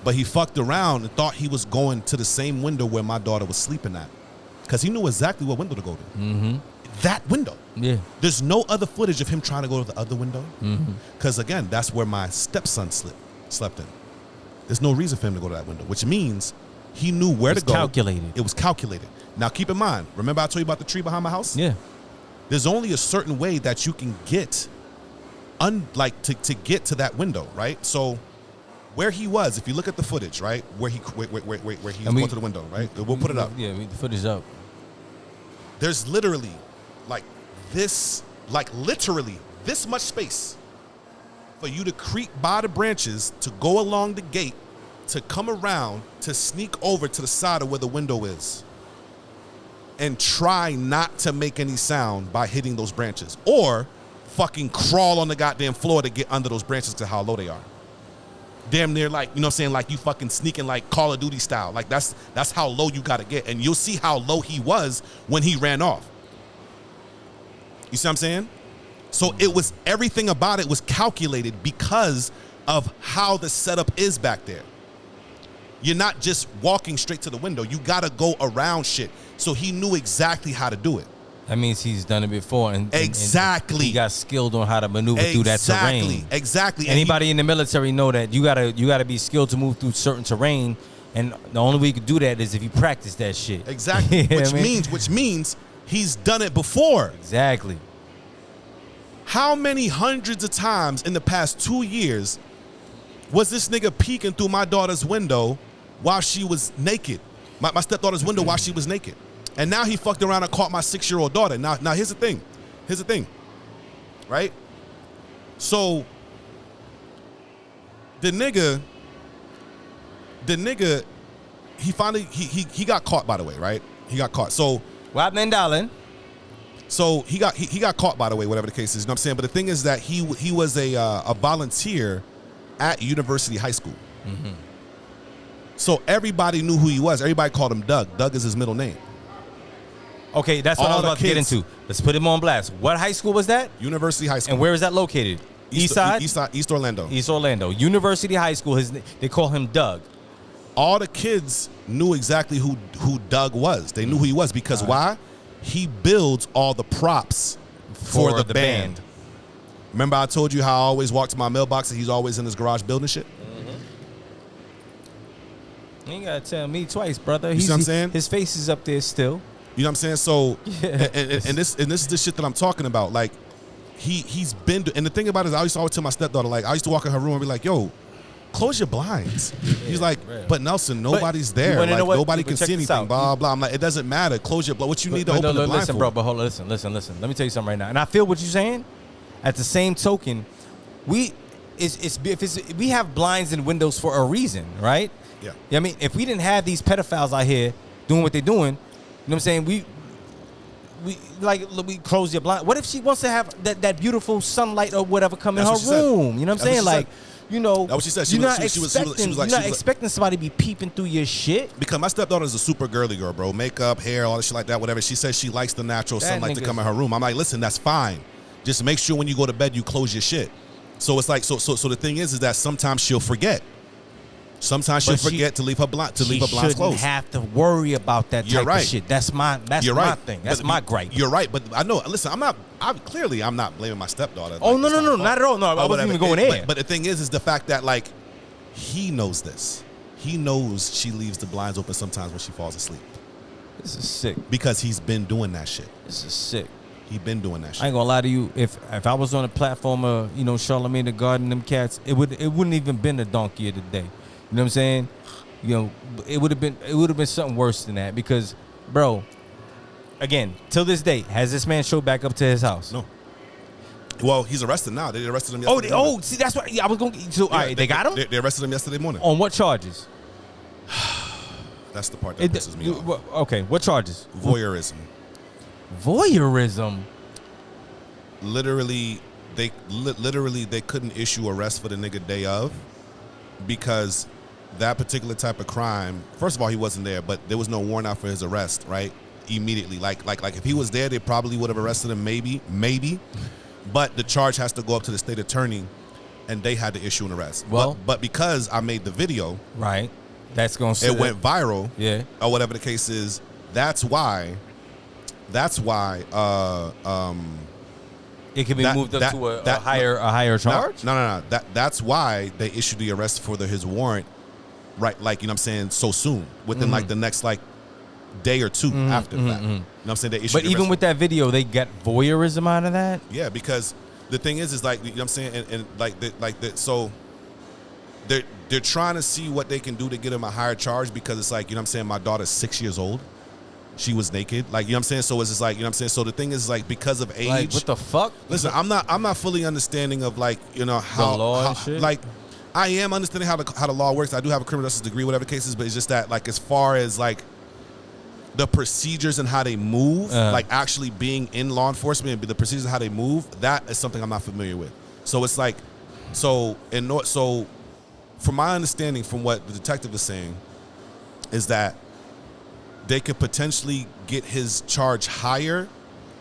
[SPEAKER 2] But he fucked around and thought he was going to the same window where my daughter was sleeping at. Because he knew exactly what window to go to.
[SPEAKER 1] Mm-hmm.
[SPEAKER 2] That window.
[SPEAKER 1] Yeah.
[SPEAKER 2] There's no other footage of him trying to go to the other window. Because, again, that's where my stepson slept in. There's no reason for him to go to that window, which means he knew where to go. It was calculated. Now, keep in mind, remember I told you about the tree behind my house?
[SPEAKER 1] Yeah.
[SPEAKER 2] There's only a certain way that you can get, to get to that window, right? So, where he was, if you look at the footage, right, where he was going to the window, right? We'll put it up.
[SPEAKER 1] Yeah, the footage up.
[SPEAKER 2] There's literally, literally this much space for you to creep by the branches, to go along the gate, to come around, to sneak over to the side of where the window is, and try not to make any sound by hitting those branches, or fucking crawl on the goddamn floor to get under those branches to how low they are. Damn near like, you know what I'm saying, like you fucking sneaking like Call of Duty style. Like that's how low you gotta get. And you'll see how low he was when he ran off. You see what I'm saying? So it was, everything about it was calculated because of how the setup is back there. You're not just walking straight to the window. You gotta go around shit. So he knew exactly how to do it.
[SPEAKER 1] That means he's done it before, and
[SPEAKER 2] exactly
[SPEAKER 1] he got skilled on how to maneuver through that terrain.
[SPEAKER 2] Exactly.
[SPEAKER 1] Anybody in the military know that you gotta be skilled to move through certain terrain, and the only way you can do that is if you practice that shit.
[SPEAKER 2] Exactly. Which means he's done it before.
[SPEAKER 1] Exactly.
[SPEAKER 2] How many hundreds of times in the past 2 years was this nigga peeking through my daughter's window while she was naked? My stepdaughter's window while she was naked. And now he fucked around and caught my 6-year-old daughter. Now here's the thing. Right? So the nigga, he finally he got caught, by the way, right? He got caught. So
[SPEAKER 1] what happened, darling?
[SPEAKER 2] So he got caught, by the way, whatever the case is. You know what I'm saying? But the thing is that he was a volunteer at University High School. Mm-hmm. So everybody knew who he was. Everybody called him Doug. Doug is his middle name.
[SPEAKER 1] Okay, that's what I was about to get into. Let's put him on blast. What high school was that?
[SPEAKER 2] University High School.
[SPEAKER 1] And where is that located? East side?
[SPEAKER 2] East Orlando.
[SPEAKER 1] East Orlando. University High School. They call him Doug.
[SPEAKER 2] All the kids knew exactly who Doug was. They knew who he was because why? He builds all the props for the band. Remember I told you how I always walk to my mailbox and he's always in his garage building shit?
[SPEAKER 1] You ain't gotta tell me twice, brother.
[SPEAKER 2] You see what I'm saying?
[SPEAKER 1] His face is up there still.
[SPEAKER 2] You know what I'm saying? So, and this is the shit that I'm talking about. Like, he's been, and the thing about it is, I used to always tell my stepdaughter, like, I used to walk in her room and be like, yo, close your blinds. He's like, but Nelson, nobody's there. Like, nobody can see anything, blah, blah. I'm like, it doesn't matter. Close your blind. What you need to open the blind
[SPEAKER 1] listen,
[SPEAKER 2] for?
[SPEAKER 1] Bro, but hold on, listen. Let me tell you something right now. And I feel what you're saying. At the same token, we have blinds and windows for a reason, right?
[SPEAKER 2] Yeah.
[SPEAKER 1] I mean, if we didn't have these pedophiles out here doing what they're doing, you know what I'm saying? We close your blind. What if she wants to have that beautiful sunlight or whatever come in her room? You know what I'm saying? Like, you know.
[SPEAKER 2] That's what she said.
[SPEAKER 1] You're not expecting somebody to be peeping through your shit.
[SPEAKER 2] Because my stepdaughter is a super girly girl, bro. Makeup, hair, all that shit like that, whatever. She says she likes the natural sunlight to come in her room. I'm like, listen, that's fine. Just make sure when you go to bed, you close your shit. So it's like, so the thing is that sometimes she'll forget. Sometimes she'll forget to leave her blinds closed.
[SPEAKER 1] She shouldn't have to worry about that type of shit. That's my thing. That's my gripe.
[SPEAKER 2] You're right, but I know. Listen, I'm not blaming my stepdaughter.
[SPEAKER 1] Oh, no, not at all. No, I wasn't even going there.
[SPEAKER 2] But the thing is the fact that like he knows this. He knows she leaves the blinds open sometimes when she falls asleep.
[SPEAKER 1] This is sick.
[SPEAKER 2] Because he's been doing that shit.
[SPEAKER 1] This is sick.
[SPEAKER 2] He been doing that shit.
[SPEAKER 1] I ain't gonna lie to you. If I was on a platform of Charlamagne the God and them cats, it wouldn't even been a donkey of the day. You know what I'm saying? It would have been something worse than that because, bro, again, till this day, has this man showed back up to his house?
[SPEAKER 2] No. Well, he's arrested now. They arrested him yesterday.
[SPEAKER 1] See, that's what I was going to. So, all right, they got him?
[SPEAKER 2] They arrested him yesterday morning.
[SPEAKER 1] On what charges?
[SPEAKER 2] That's the part that pisses me off.
[SPEAKER 1] Okay, what charges?
[SPEAKER 2] Voyeurism.
[SPEAKER 1] Voyeurism?
[SPEAKER 2] Literally, they couldn't issue arrest for the nigga day of because that particular type of crime, first of all, he wasn't there, but there was no warrant out for his arrest, right? Immediately. Like if he was there, they probably would have arrested him, maybe. But the charge has to go up to the state attorney, and they had to issue an arrest.
[SPEAKER 1] Well,
[SPEAKER 2] but because I made the video,
[SPEAKER 1] right, that's going to
[SPEAKER 2] it went viral,
[SPEAKER 1] yeah,
[SPEAKER 2] or whatever the case is. That's why.
[SPEAKER 1] It can be moved up to a higher charge.
[SPEAKER 2] No. That's why they issued the arrest for his warrant, right? Like you know what I'm saying, so soon within like the next like day or two after that. You know what I'm saying? They issued.
[SPEAKER 1] But even with that video, they got voyeurism out of that.
[SPEAKER 2] Yeah, because the thing is like you know what I'm saying, and so they're trying to see what they can do to get him a higher charge because it's like you know what I'm saying, my daughter's 6 years old. She was naked, like you know what I'm saying. So it's just like you know what I'm saying. So the thing is like because of age,
[SPEAKER 1] like what the fuck?
[SPEAKER 2] Listen, I'm not fully understanding of like how
[SPEAKER 1] the law and shit.
[SPEAKER 2] Like I am understanding how the law works. I do have a criminal justice degree, whatever the case is, but it's just that like as far as like the procedures and how they move, like actually being in law enforcement, the procedures and how they move, that is something I'm not familiar with. So it's like so from my understanding, from what the detective is saying, is that they could potentially get his charge higher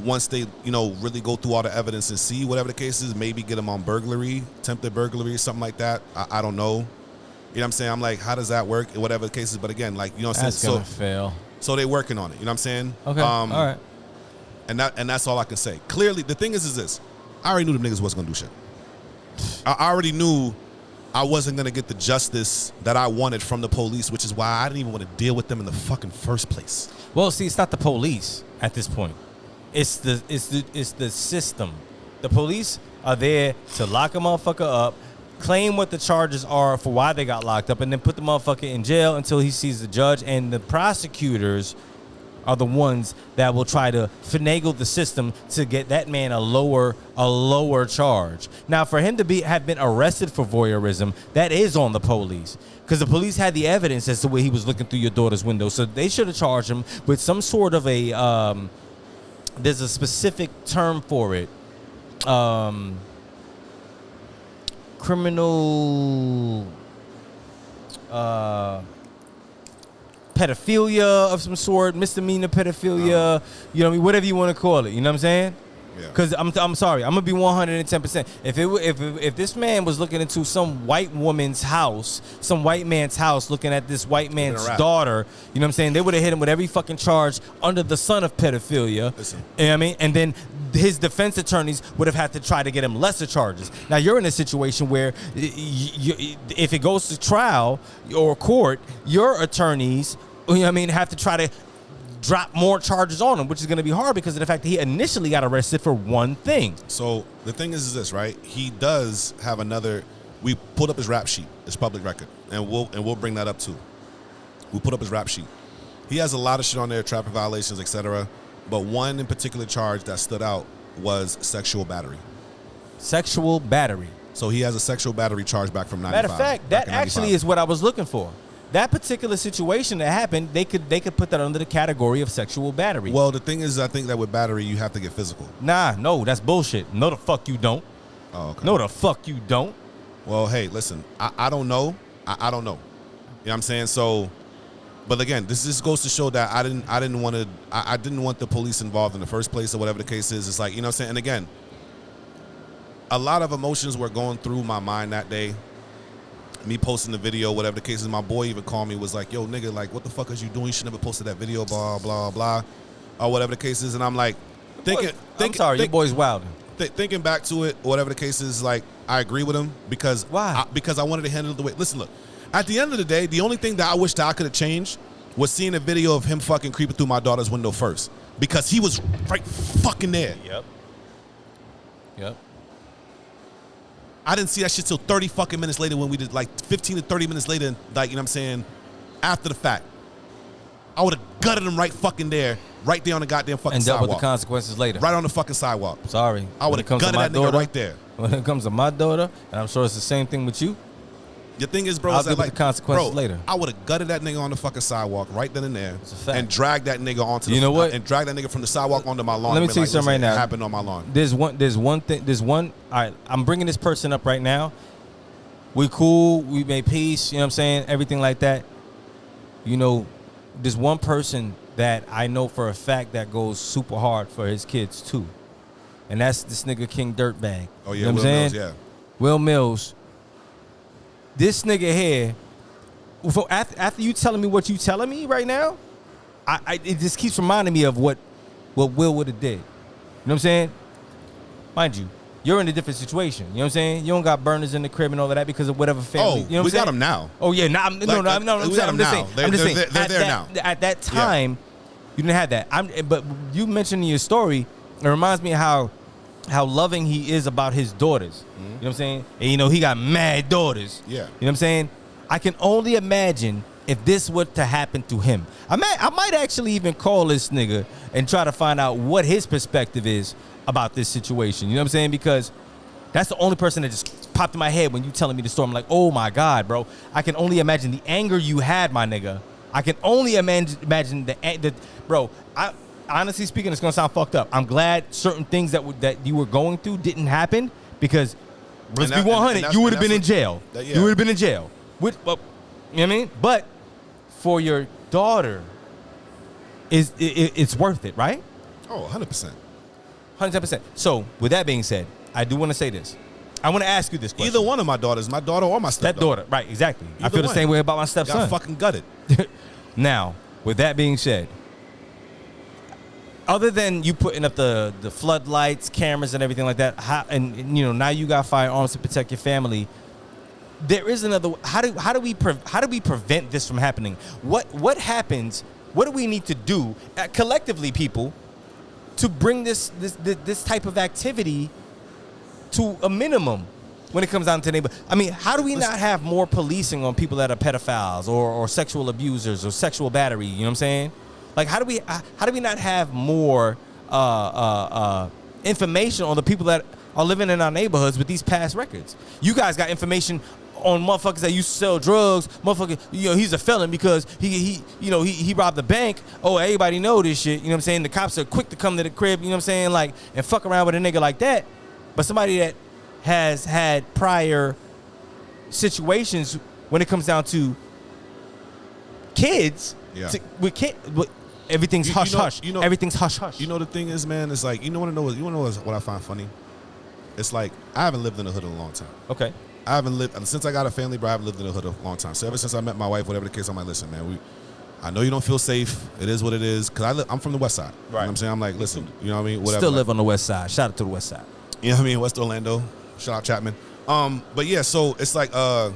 [SPEAKER 2] once they, really go through all the evidence and see whatever the case is. Maybe get him on burglary, attempted burglary, something like that. I don't know. You know what I'm saying? I'm like, how does that work? Whatever the case is. But again, like, you know what I'm saying?
[SPEAKER 1] That's gonna fail.
[SPEAKER 2] So they're working on it. You know what I'm saying?
[SPEAKER 1] Okay. All right.
[SPEAKER 2] And that's all I can say. Clearly, the thing is this. I already knew them niggas wasn't gonna do shit. I already knew I wasn't going to get the justice that I wanted from the police, which is why I didn't even want to deal with them in the fucking first place.
[SPEAKER 1] Well, see, it's not the police at this point. It's the system. The police are there to lock a motherfucker up, claim what the charges are for why they got locked up, and then put the motherfucker in jail until he sees the judge. And the prosecutors are the ones that will try to finagle the system to get that man a lower charge. Now, for him to have been arrested for voyeurism, that is on the police, because the police had the evidence as to where he was looking through your daughter's window. So they should have charged him with some sort of a there's a specific term for it, criminal pedophilia of some sort, misdemeanor pedophilia, whatever you want to call it. You know what I'm saying? Because I'm sorry, I'm gonna be 110%. If this man was looking into some white woman's house, some white man's house, looking at this white man's daughter, you know what I'm saying? They would have hit him with every fucking charge under the sun of pedophilia.
[SPEAKER 2] Listen.
[SPEAKER 1] You know what I mean? And then his defense attorneys would have had to try to get him lesser charges. Now you're in a situation where if it goes to trial or court, your attorneys, have to try to drop more charges on him, which is going to be hard because of the fact that he initially got arrested for one thing.
[SPEAKER 2] So the thing is this, right? He does have another. We pulled up his rap sheet, his public record, and we'll bring that up too. We put up his rap sheet. He has a lot of shit on there, traffic violations, etc. But one in particular charge that stood out was sexual battery.
[SPEAKER 1] Sexual battery.
[SPEAKER 2] So he has a sexual battery charge back from 95.
[SPEAKER 1] Matter of fact, that actually is what I was looking for. That particular situation that happened, they could put that under the category of sexual battery.
[SPEAKER 2] Well, the thing is, I think that with battery, you have to get physical.
[SPEAKER 1] No, that's bullshit. No, the fuck you don't.
[SPEAKER 2] Oh, okay.
[SPEAKER 1] No, the fuck you don't.
[SPEAKER 2] Well, hey, listen, I don't know. I don't know. You know what I'm saying? So, but again, this just goes to show that I didn't want the police involved in the first place or whatever the case is. It's like, you know what I'm saying? And again, a lot of emotions were going through my mind that day. Me posting the video, whatever the case is, my boy even called me, was like, yo, nigga, like, what the fuck is you doing? You should never posted that video, blah, blah, blah, or whatever the case is. And I'm like,
[SPEAKER 1] your boy's wilding.
[SPEAKER 2] Thinking back to it, whatever the case is, like, I agree with him because
[SPEAKER 1] why?
[SPEAKER 2] Because I wanted to handle it the way. Listen, look, at the end of the day, the only thing that I wish that I could have changed was seeing a video of him fucking creeping through my daughter's window first, because he was right fucking there.
[SPEAKER 1] Yep.
[SPEAKER 2] I didn't see that shit till 30 fucking minutes later, when we did, like 15 to 30 minutes later, like, you know what I'm saying, after the fact. I would have gutted him right fucking there, right there on the goddamn fucking sidewalk.
[SPEAKER 1] And dealt with the consequences later.
[SPEAKER 2] Right on the fucking sidewalk.
[SPEAKER 1] Sorry.
[SPEAKER 2] I would have gutted that nigga right there.
[SPEAKER 1] When it comes to my daughter, and I'm sure it's the same thing with you.
[SPEAKER 2] The thing is, bro,
[SPEAKER 1] I'll deal with the consequences later.
[SPEAKER 2] I would have gutted that nigga on the fucking sidewalk right then and there,
[SPEAKER 1] It's a fact.
[SPEAKER 2] and dragged that nigga onto the,
[SPEAKER 1] you know what?
[SPEAKER 2] And drag that nigga from the sidewalk onto my lawn.
[SPEAKER 1] Let me tell you something right now.
[SPEAKER 2] It happened on my lawn.
[SPEAKER 1] There's one thing. All right, I'm bringing this person up right now. We cool. We made peace. You know what I'm saying? Everything like that. You know, there's one person that I know for a fact that goes super hard for his kids too, and that's this nigga King Dirtbag.
[SPEAKER 2] Oh yeah,
[SPEAKER 1] you know what I'm
[SPEAKER 2] Will
[SPEAKER 1] saying?
[SPEAKER 2] Mills, yeah.
[SPEAKER 1] Will Mills. This nigga here. After you telling me what you telling me right now, it just keeps reminding me of what Will would have did. You know what I'm saying? Mind you, you're in a different situation. You know what I'm saying? You don't got burners in the crib and all of that because of whatever family. You know what
[SPEAKER 2] we
[SPEAKER 1] I'm saying?
[SPEAKER 2] got them now.
[SPEAKER 1] Oh yeah, I'm just saying.
[SPEAKER 2] They're there now.
[SPEAKER 1] At that time, you didn't have that. But you mentioned in your story, it reminds me of how loving he is about his daughters. You know what I'm saying? And you know, he got mad daughters.
[SPEAKER 2] Yeah.
[SPEAKER 1] You know what I'm saying? I can only imagine if this were to happen to him. I might actually even call this nigga and try to find out what his perspective is about this situation. You know what I'm saying? Because that's the only person that just popped in my head when you telling me the story. I'm like, oh my God, bro. I can only imagine the anger you had, my nigga. I can only imagine the bro. Honestly speaking, it's gonna sound fucked up. I'm glad certain things that you were going through didn't happen, because let's be 100, you would have been in jail. You would have been in jail. You know what I mean? But for your daughter, it's worth it, right?
[SPEAKER 2] Oh, 100%.
[SPEAKER 1] 110%. So with that being said, I do want to say this. I want to ask you this question.
[SPEAKER 2] Either one of my daughters, my daughter or my stepdaughter.
[SPEAKER 1] Right, exactly. I feel the same way about my stepson.
[SPEAKER 2] Got fucking gutted.
[SPEAKER 1] Now, with that being said, other than you putting up the floodlights, cameras, and everything like that, and you know, now you got firearms to protect your family, there is another. How do we prevent this from happening? What happens? What do we need to do collectively, people, to bring this type of activity to a minimum when it comes down to neighborhood? I mean, how do we not have more policing on people that are pedophiles or sexual abusers or sexual battery? You know what I'm saying? Like, how do we not have more information on the people that are living in our neighborhoods with these past records? You guys got information on motherfuckers that used to sell drugs. Motherfucker, you know, he's a felon because he robbed the bank. Oh, everybody know this shit. You know what I'm saying? The cops are quick to come to the crib. You know what I'm saying? Like, and fuck around with a nigga like that. But somebody that has had prior situations when it comes down to kids, everything's hush hush. Everything's hush hush.
[SPEAKER 2] You know, the thing is, man, it's like, you wanna know what I find funny? It's like, I haven't lived in the hood in a long time.
[SPEAKER 1] Okay.
[SPEAKER 2] I haven't lived, since I got a family, bro, I haven't lived in the hood a long time. So ever since I met my wife, whatever the case, I'm like, listen, man, I know you don't feel safe. It is what it is. Because I'm from the west side. Right. You know what I'm saying? I'm like, listen, you know what I mean? Whatever.
[SPEAKER 1] Still live on the west side. Shout out to the west side.
[SPEAKER 2] You know what I mean? West Orlando. Shout out Chapman. But yeah, so it's like, I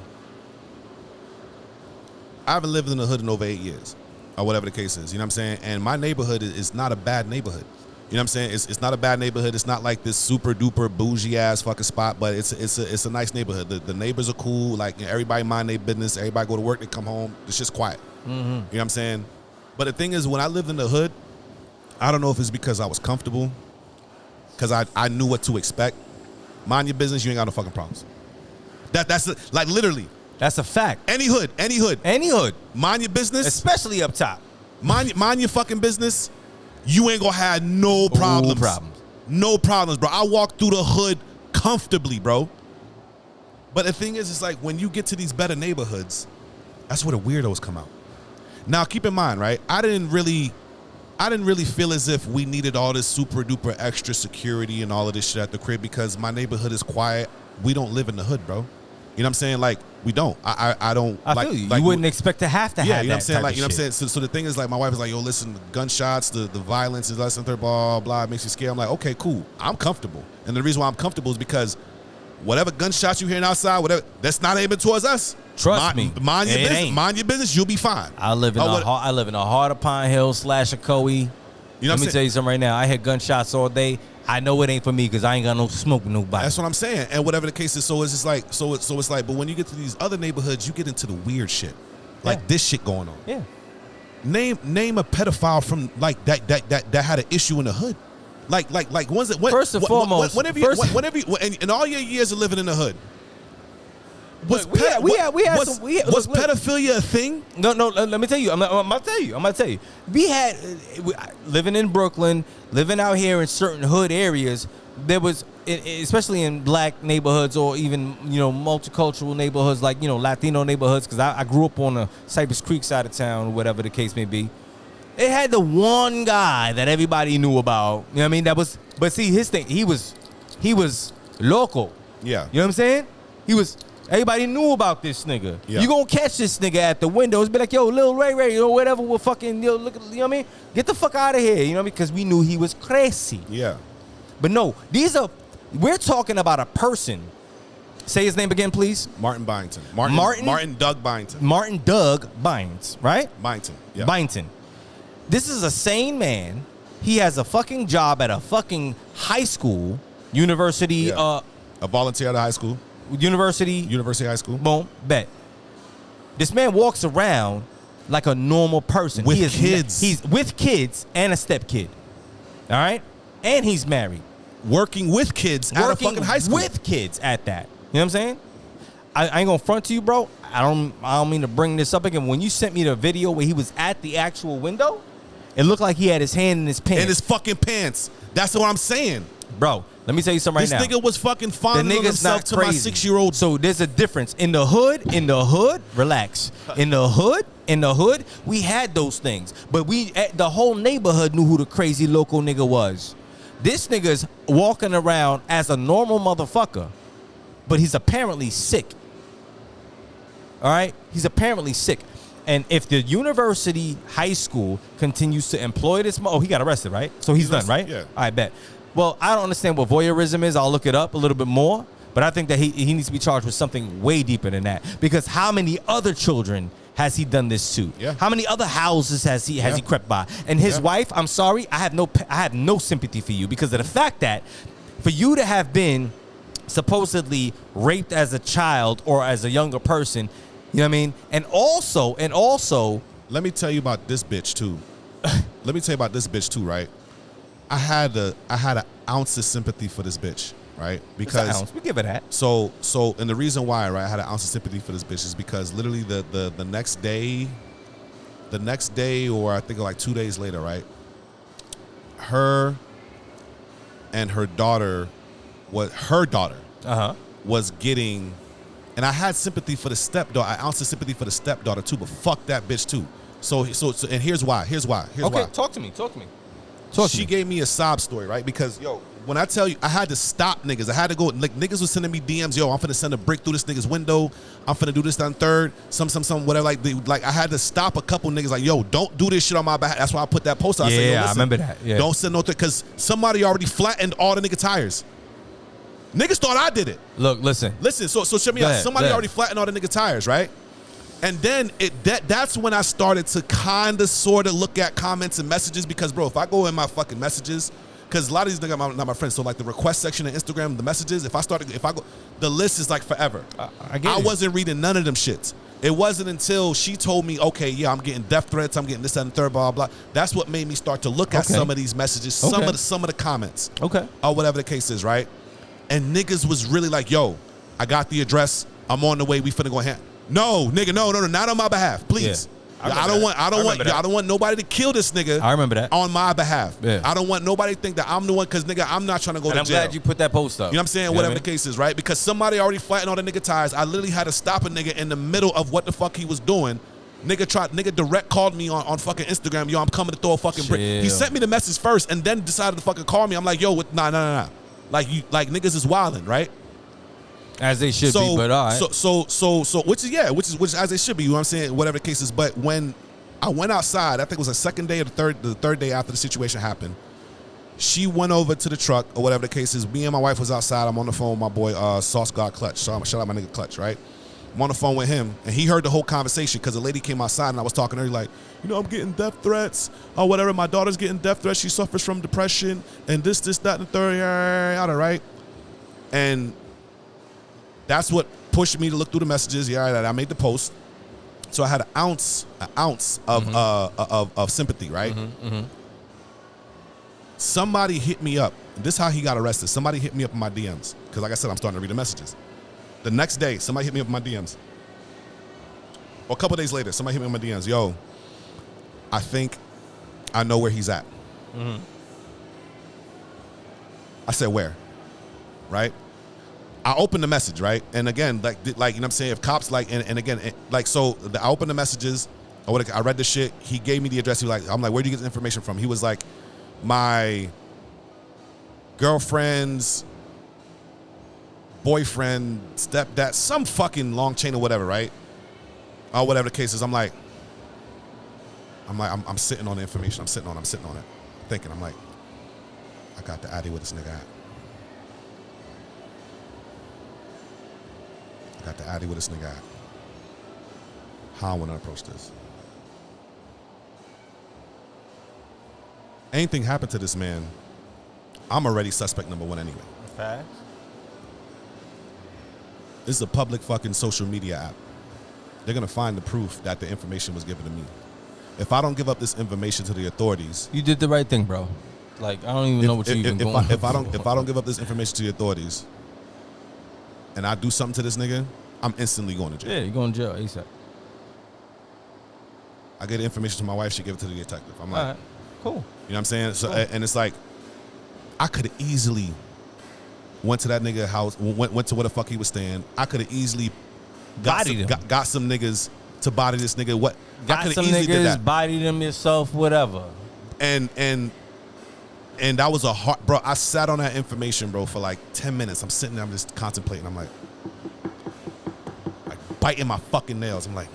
[SPEAKER 2] haven't lived in the hood in over 8 years. Or whatever the case is. You know what I'm saying? And my neighborhood is not a bad neighborhood. You know what I'm saying? It's not a bad neighborhood. It's not like this super duper bougie ass fucking spot, but it's a nice neighborhood. The neighbors are cool. Like, you know, everybody mind their business. Everybody go to work. They come home. It's just quiet. Mm-hmm. You know what I'm saying? But the thing is, when I lived in the hood, I don't know if it's because I was comfortable, because I knew what to expect. Mind your business. You ain't got no fucking problems. That's like literally.
[SPEAKER 1] That's a fact.
[SPEAKER 2] Any hood. Mind your business.
[SPEAKER 1] Especially up top.
[SPEAKER 2] Mind your fucking business. You ain't gonna have no problems. No problems, bro. I walk through the hood comfortably, bro. But the thing is, it's like when you get to these better neighborhoods, that's where the weirdos come out. Now, keep in mind, right? I didn't really feel as if we needed all this super duper extra security and all of this shit at the crib because my neighborhood is quiet. We don't live in the hood, bro. You know what I'm saying? Like, we don't. I don't.
[SPEAKER 1] I feel you. You wouldn't expect to have
[SPEAKER 2] yeah,
[SPEAKER 1] have
[SPEAKER 2] you know what I'm
[SPEAKER 1] that
[SPEAKER 2] saying?
[SPEAKER 1] type
[SPEAKER 2] Like,
[SPEAKER 1] of
[SPEAKER 2] you know what I'm
[SPEAKER 1] shit.
[SPEAKER 2] saying? So the thing is, like, my wife is like, yo, listen, gunshots, the violence is less than third, blah, blah, it makes you scared. I'm like, okay, cool. I'm comfortable. And the reason why I'm comfortable is because whatever gunshots you hearing outside, whatever, that's not aiming towards us.
[SPEAKER 1] Trust me.
[SPEAKER 2] Mind your
[SPEAKER 1] It
[SPEAKER 2] business.
[SPEAKER 1] ain't.
[SPEAKER 2] Mind your business. You'll be fine.
[SPEAKER 1] I live in a heart of Pine Hill / Ocoee.
[SPEAKER 2] You know
[SPEAKER 1] Let me tell you something right now. I hear gunshots all day. I know it ain't for me because I ain't got no smoke with nobody.
[SPEAKER 2] That's what I'm saying. And whatever the case is, so it's just like, so it's like, but when you get to these other neighborhoods, you get into the weird shit, like this shit going on.
[SPEAKER 1] Yeah.
[SPEAKER 2] Name a pedophile from like that had an issue in the hood, like ones that
[SPEAKER 1] First and foremost,
[SPEAKER 2] whenever you in all your years of living in the hood. Was pedophilia a thing?
[SPEAKER 1] No. Let me tell you. I'm gonna tell you. We had living in Brooklyn, living out here in certain hood areas. There was, especially in black neighborhoods or even multicultural neighborhoods like Latino neighborhoods. Because I grew up on the Cypress Creek side of town, whatever the case may be. They had the one guy that everybody knew about. You know what I mean? That was, but see, his thing. He was local.
[SPEAKER 2] Yeah.
[SPEAKER 1] You know what I'm saying? Everybody knew about this nigga.
[SPEAKER 2] Yeah.
[SPEAKER 1] You gonna catch this nigga at the windows, be like, yo, Lil Ray, or whatever, will fucking, look at, you know what I mean? Get the fuck out of here, you know what I mean? Because we knew he was crazy.
[SPEAKER 2] Yeah.
[SPEAKER 1] But no, we're talking about a person. Say his name again, please.
[SPEAKER 2] Martin Byington. Martin Doug Byington.
[SPEAKER 1] Martin Doug Bynes, right?
[SPEAKER 2] Byington. Yeah.
[SPEAKER 1] Byington. This is a sane man. He has a fucking job at a fucking high school, university,
[SPEAKER 2] Yeah. A volunteer at a high school.
[SPEAKER 1] University
[SPEAKER 2] High School.
[SPEAKER 1] Boom, bet. This man walks around like a normal person.
[SPEAKER 2] With kids.
[SPEAKER 1] He's with kids and a stepkid. All right? And he's married.
[SPEAKER 2] Working with kids at a fucking high school.
[SPEAKER 1] With kids at that. You know what I'm saying? I ain't gonna front to you, bro. I don't mean to bring this up again. When you sent me the video where he was at the actual window, it looked like he had his hand in his pants.
[SPEAKER 2] In his fucking pants. That's what I'm saying.
[SPEAKER 1] Bro, let me tell you something right now.
[SPEAKER 2] This nigga was fucking fondling himself to my 6-year-old.
[SPEAKER 1] So there's a difference. In the hood, relax. In the hood, we had those things. But the whole neighborhood knew who the crazy local nigga was. This nigga's walking around as a normal motherfucker, but he's apparently sick. All right? He's apparently sick. And if the university high school continues to employ this, he got arrested, right? So he's done, right?
[SPEAKER 2] Yeah.
[SPEAKER 1] I bet. Well, I don't understand what voyeurism is. I'll look it up a little bit more. But I think that he needs to be charged with something way deeper than that. Because how many other children has he done this to?
[SPEAKER 2] Yeah.
[SPEAKER 1] How many other houses has he crept by? And his wife, I'm sorry, I have no sympathy for you because of the fact that for you to have been supposedly raped as a child or as a younger person, you know what I mean? And also,
[SPEAKER 2] let me tell you about this bitch too. Right? I had an ounce of sympathy for this bitch, right? Because
[SPEAKER 1] we give her that.
[SPEAKER 2] So, and the reason why, right, I had an ounce of sympathy for this bitch is because literally the next day, or I think like 2 days later, right, her and her daughter was getting, and I had sympathy for the stepdaughter, an ounce of sympathy for the stepdaughter too, but fuck that bitch too. So, and here's why.
[SPEAKER 1] Okay, talk to me.
[SPEAKER 2] She gave me a sob story, right? Because, yo, when I tell you, I had to stop niggas. I had to go, like, niggas was sending me DMs, yo, I'm finna send a brick through this nigga's window. I'm finna do this on third, some, whatever. Like, I had to stop a couple niggas, like, yo, don't do this shit on my behalf. That's why I put that post out. I said, yo, listen,
[SPEAKER 1] I remember that. Yeah.
[SPEAKER 2] Don't send no thing, because somebody already flattened all the nigga tires. Niggas thought I did it.
[SPEAKER 1] Look, listen.
[SPEAKER 2] So check me out. Somebody already flattened all the nigga tires, right? And then that's when I started to kind of sort of look at comments and messages because, bro, if I go in my fucking messages, because a lot of these niggas are not my friends, so like the request section of Instagram, the messages, if I go, the list is like forever. I wasn't reading none of them shits. It wasn't until she told me, okay, yeah, I'm getting death threats, I'm getting this, that, and third, blah, blah. That's what made me start to look at some of these messages, some of the comments, or whatever the case is, right? And niggas was really like, yo, I got the address, I'm on the way, we finna go ahead. No, nigga, no, not on my behalf, please. I don't want nobody to kill this nigga.
[SPEAKER 1] I remember that.
[SPEAKER 2] On my behalf.
[SPEAKER 1] Yeah.
[SPEAKER 2] I don't want nobody to think that I'm the one, because nigga, I'm not trying to go to jail.
[SPEAKER 1] I'm glad you put that post up.
[SPEAKER 2] You know what I'm saying? Whatever the case is, right? Because somebody already flattened all the nigga tires. I literally had to stop a nigga in the middle of what the fuck he was doing. Nigga direct called me on fucking Instagram. Yo, I'm coming to throw a fucking brick. He sent me the message first and then decided to fucking call me. I'm like, yo, nah. Like niggas is wilding, right?
[SPEAKER 1] As they should be, but all right.
[SPEAKER 2] So which is as they should be, you know what I'm saying? Whatever the case is. But when I went outside, I think it was the second day or the third day after the situation happened, she went over to the truck or whatever the case is. Me and my wife was outside. I'm on the phone with my boy Sauce God Clutch. So I'm shout out my nigga Clutch, right? I'm on the phone with him, and he heard the whole conversation because the lady came outside, and I was talking to her like, you know, I'm getting death threats or whatever. My daughter's getting death threats. She suffers from depression and this, that, and the third, right? And that's what pushed me to look through the messages. I made the post, so I had an ounce of sympathy, right? Somebody hit me up. This is how he got arrested. Somebody hit me up in my DMs because, like I said, I'm starting to read the messages. The next day, somebody hit me up in my DMs. Or a couple days later, somebody hit me up in my DMs. Yo, I think I know where he's at. I said, where? Right? I opened the message, right? And again, like you know what I'm saying? If cops and again, so I opened the messages. I read the shit. He gave me the address. I'm like, where do you get the information from? He was like, my girlfriend's boyfriend, stepdad, some fucking long chain or whatever, right? Or whatever the case is. I'm sitting on the information. I'm sitting on it. Thinking, I'm like, I got the addy with this nigga at. How I want to approach this. Anything happened to this man, I'm already suspect number one anyway.
[SPEAKER 1] Facts.
[SPEAKER 2] This is a public fucking social media app. They're going to find the proof that the information was given to me. If I don't give up this information to the authorities...
[SPEAKER 1] You did the right thing, bro. Like, I don't even know what you're even going
[SPEAKER 2] If I don't give up this information to the authorities and I do something to this nigga, I'm instantly going to jail.
[SPEAKER 1] Yeah, you're going to jail ASAP.
[SPEAKER 2] I get the information to my wife, she gave it to the detective. I'm like,
[SPEAKER 1] all right, cool.
[SPEAKER 2] You know what I'm saying? So,
[SPEAKER 1] cool.
[SPEAKER 2] And it's like, I could have easily went to that nigga house, went to where the fuck he was staying. I could have easily got some niggas to body this nigga. What?
[SPEAKER 1] Got some niggas, bodied them yourself, whatever.
[SPEAKER 2] And that was a hard, bro. I sat on that information, bro, for like 10 minutes. I'm sitting there, I'm just contemplating. I'm like biting my fucking nails. I'm like,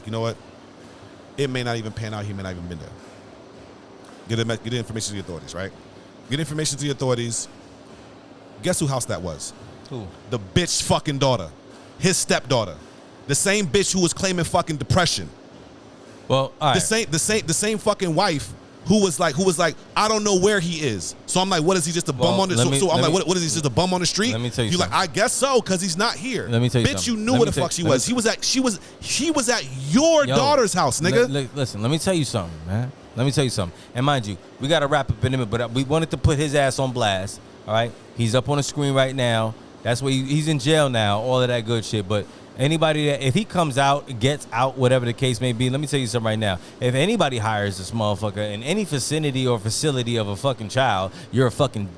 [SPEAKER 2] you know what? It may not even pan out. He may not even been there. Get the information to the authorities, right? Get information to the authorities. Guess whose house that was?
[SPEAKER 1] Who?
[SPEAKER 2] The bitch fucking daughter. His stepdaughter. The same bitch who was claiming fucking depression.
[SPEAKER 1] Well, all right.
[SPEAKER 2] The same fucking wife who was like, I don't know where he is. So I'm like, what is he, just a bum on the street? What is he, just a bum on the street?
[SPEAKER 1] Let me tell you.
[SPEAKER 2] You're like, I guess so, because he's not here.
[SPEAKER 1] Let me tell you
[SPEAKER 2] bitch,
[SPEAKER 1] something.
[SPEAKER 2] you knew where the fuck she was. He was at your daughter's house, nigga.
[SPEAKER 1] Listen, let me tell you something, man. Let me tell you something. And mind you, we got to wrap up in a minute, but we wanted to put his ass on blast, all right? He's up on the screen right now. That's where he's in jail now, all of that good shit. But anybody that, if he comes out, gets out, whatever the case may be, let me tell you something right now. If anybody hires this motherfucker in any vicinity or facility of a fucking child, you're a fucking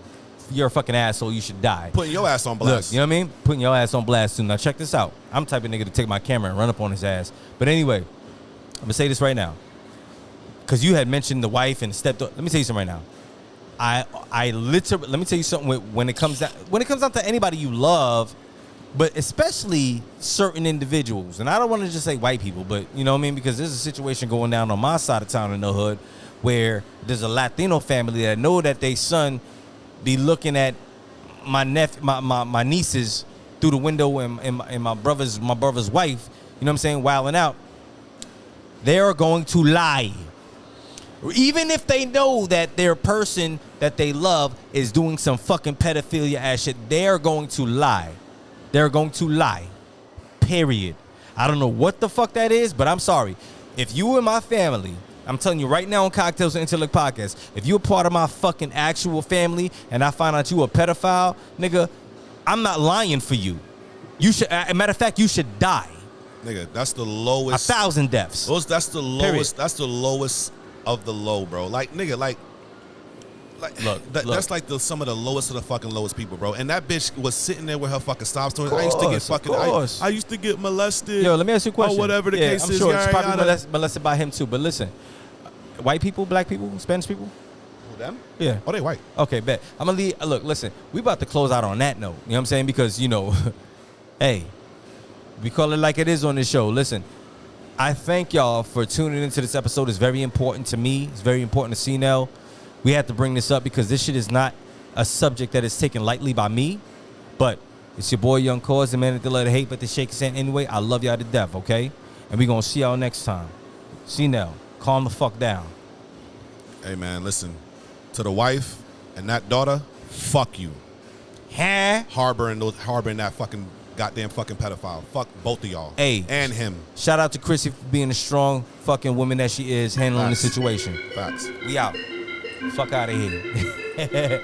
[SPEAKER 1] asshole. You should die.
[SPEAKER 2] Putting your ass on blast.
[SPEAKER 1] Look, you know what I mean? Putting your ass on blast too. Now check this out. I'm the type of nigga to take my camera and run up on his ass. But anyway, I'm gonna say this right now, because you had mentioned the wife and the stepdaughter. Let me tell you something right now. I literally, let me tell you something. When it comes down to anybody you love, but especially certain individuals, and I don't want to just say white people, but you know what I mean, because there's a situation going down on my side of town in the hood where there's a Latino family that know that their son be looking at my nieces through the window and my brother's wife, you know what I'm saying, wilding out. They are going to lie. Even if they know that their person that they love is doing some fucking pedophilia ass shit, they're going to lie. They're going to lie. Period. I don't know what the fuck that is, but I'm sorry. If you and my family, I'm telling you right now on Cocktails and Intellect Podcast, if you're part of my fucking actual family and I find out you a pedophile, nigga, I'm not lying for you. You should, matter of fact, you should die.
[SPEAKER 2] Nigga, that's the lowest.
[SPEAKER 1] 1,000 deaths.
[SPEAKER 2] That's the lowest.
[SPEAKER 1] Period.
[SPEAKER 2] That's the lowest of the low, bro. Like, nigga, like look. That's like some of the lowest of the fucking lowest people, bro. And that bitch was sitting there with her fucking sob stories. I used to get fucking. I used to get molested.
[SPEAKER 1] Yo, let me ask you a question.
[SPEAKER 2] Or whatever the case
[SPEAKER 1] I'm
[SPEAKER 2] is.
[SPEAKER 1] sure it's probably molested by him too. But listen, white people, black people, Spanish people.
[SPEAKER 2] Them?
[SPEAKER 1] Yeah.
[SPEAKER 2] Oh, they white.
[SPEAKER 1] Okay, bet. I'm gonna leave. Look, listen. We about to close out on that note. You know what I'm saying? Because hey, we call it like it is on this show. Listen, I thank y'all for tuning into this episode. It's very important to me. It's very important to Cnel. We have to bring this up because this shit is not a subject that is taken lightly by me. But it's your boy Young Cause, the man that love to hate, but the shake his hand anyway. I love y'all to death, okay? And we gonna see y'all next time. Cnel, calm the fuck down.
[SPEAKER 2] Hey, man, listen. To the wife and that daughter, fuck you.
[SPEAKER 1] Huh?
[SPEAKER 2] Harboring that fucking goddamn fucking pedophile. Fuck both of y'all.
[SPEAKER 1] Hey.
[SPEAKER 2] And him.
[SPEAKER 1] Shout out to Chrissy for being the strong fucking woman that she is, handling the situation.
[SPEAKER 2] Facts.
[SPEAKER 1] We out. Fuck out of here.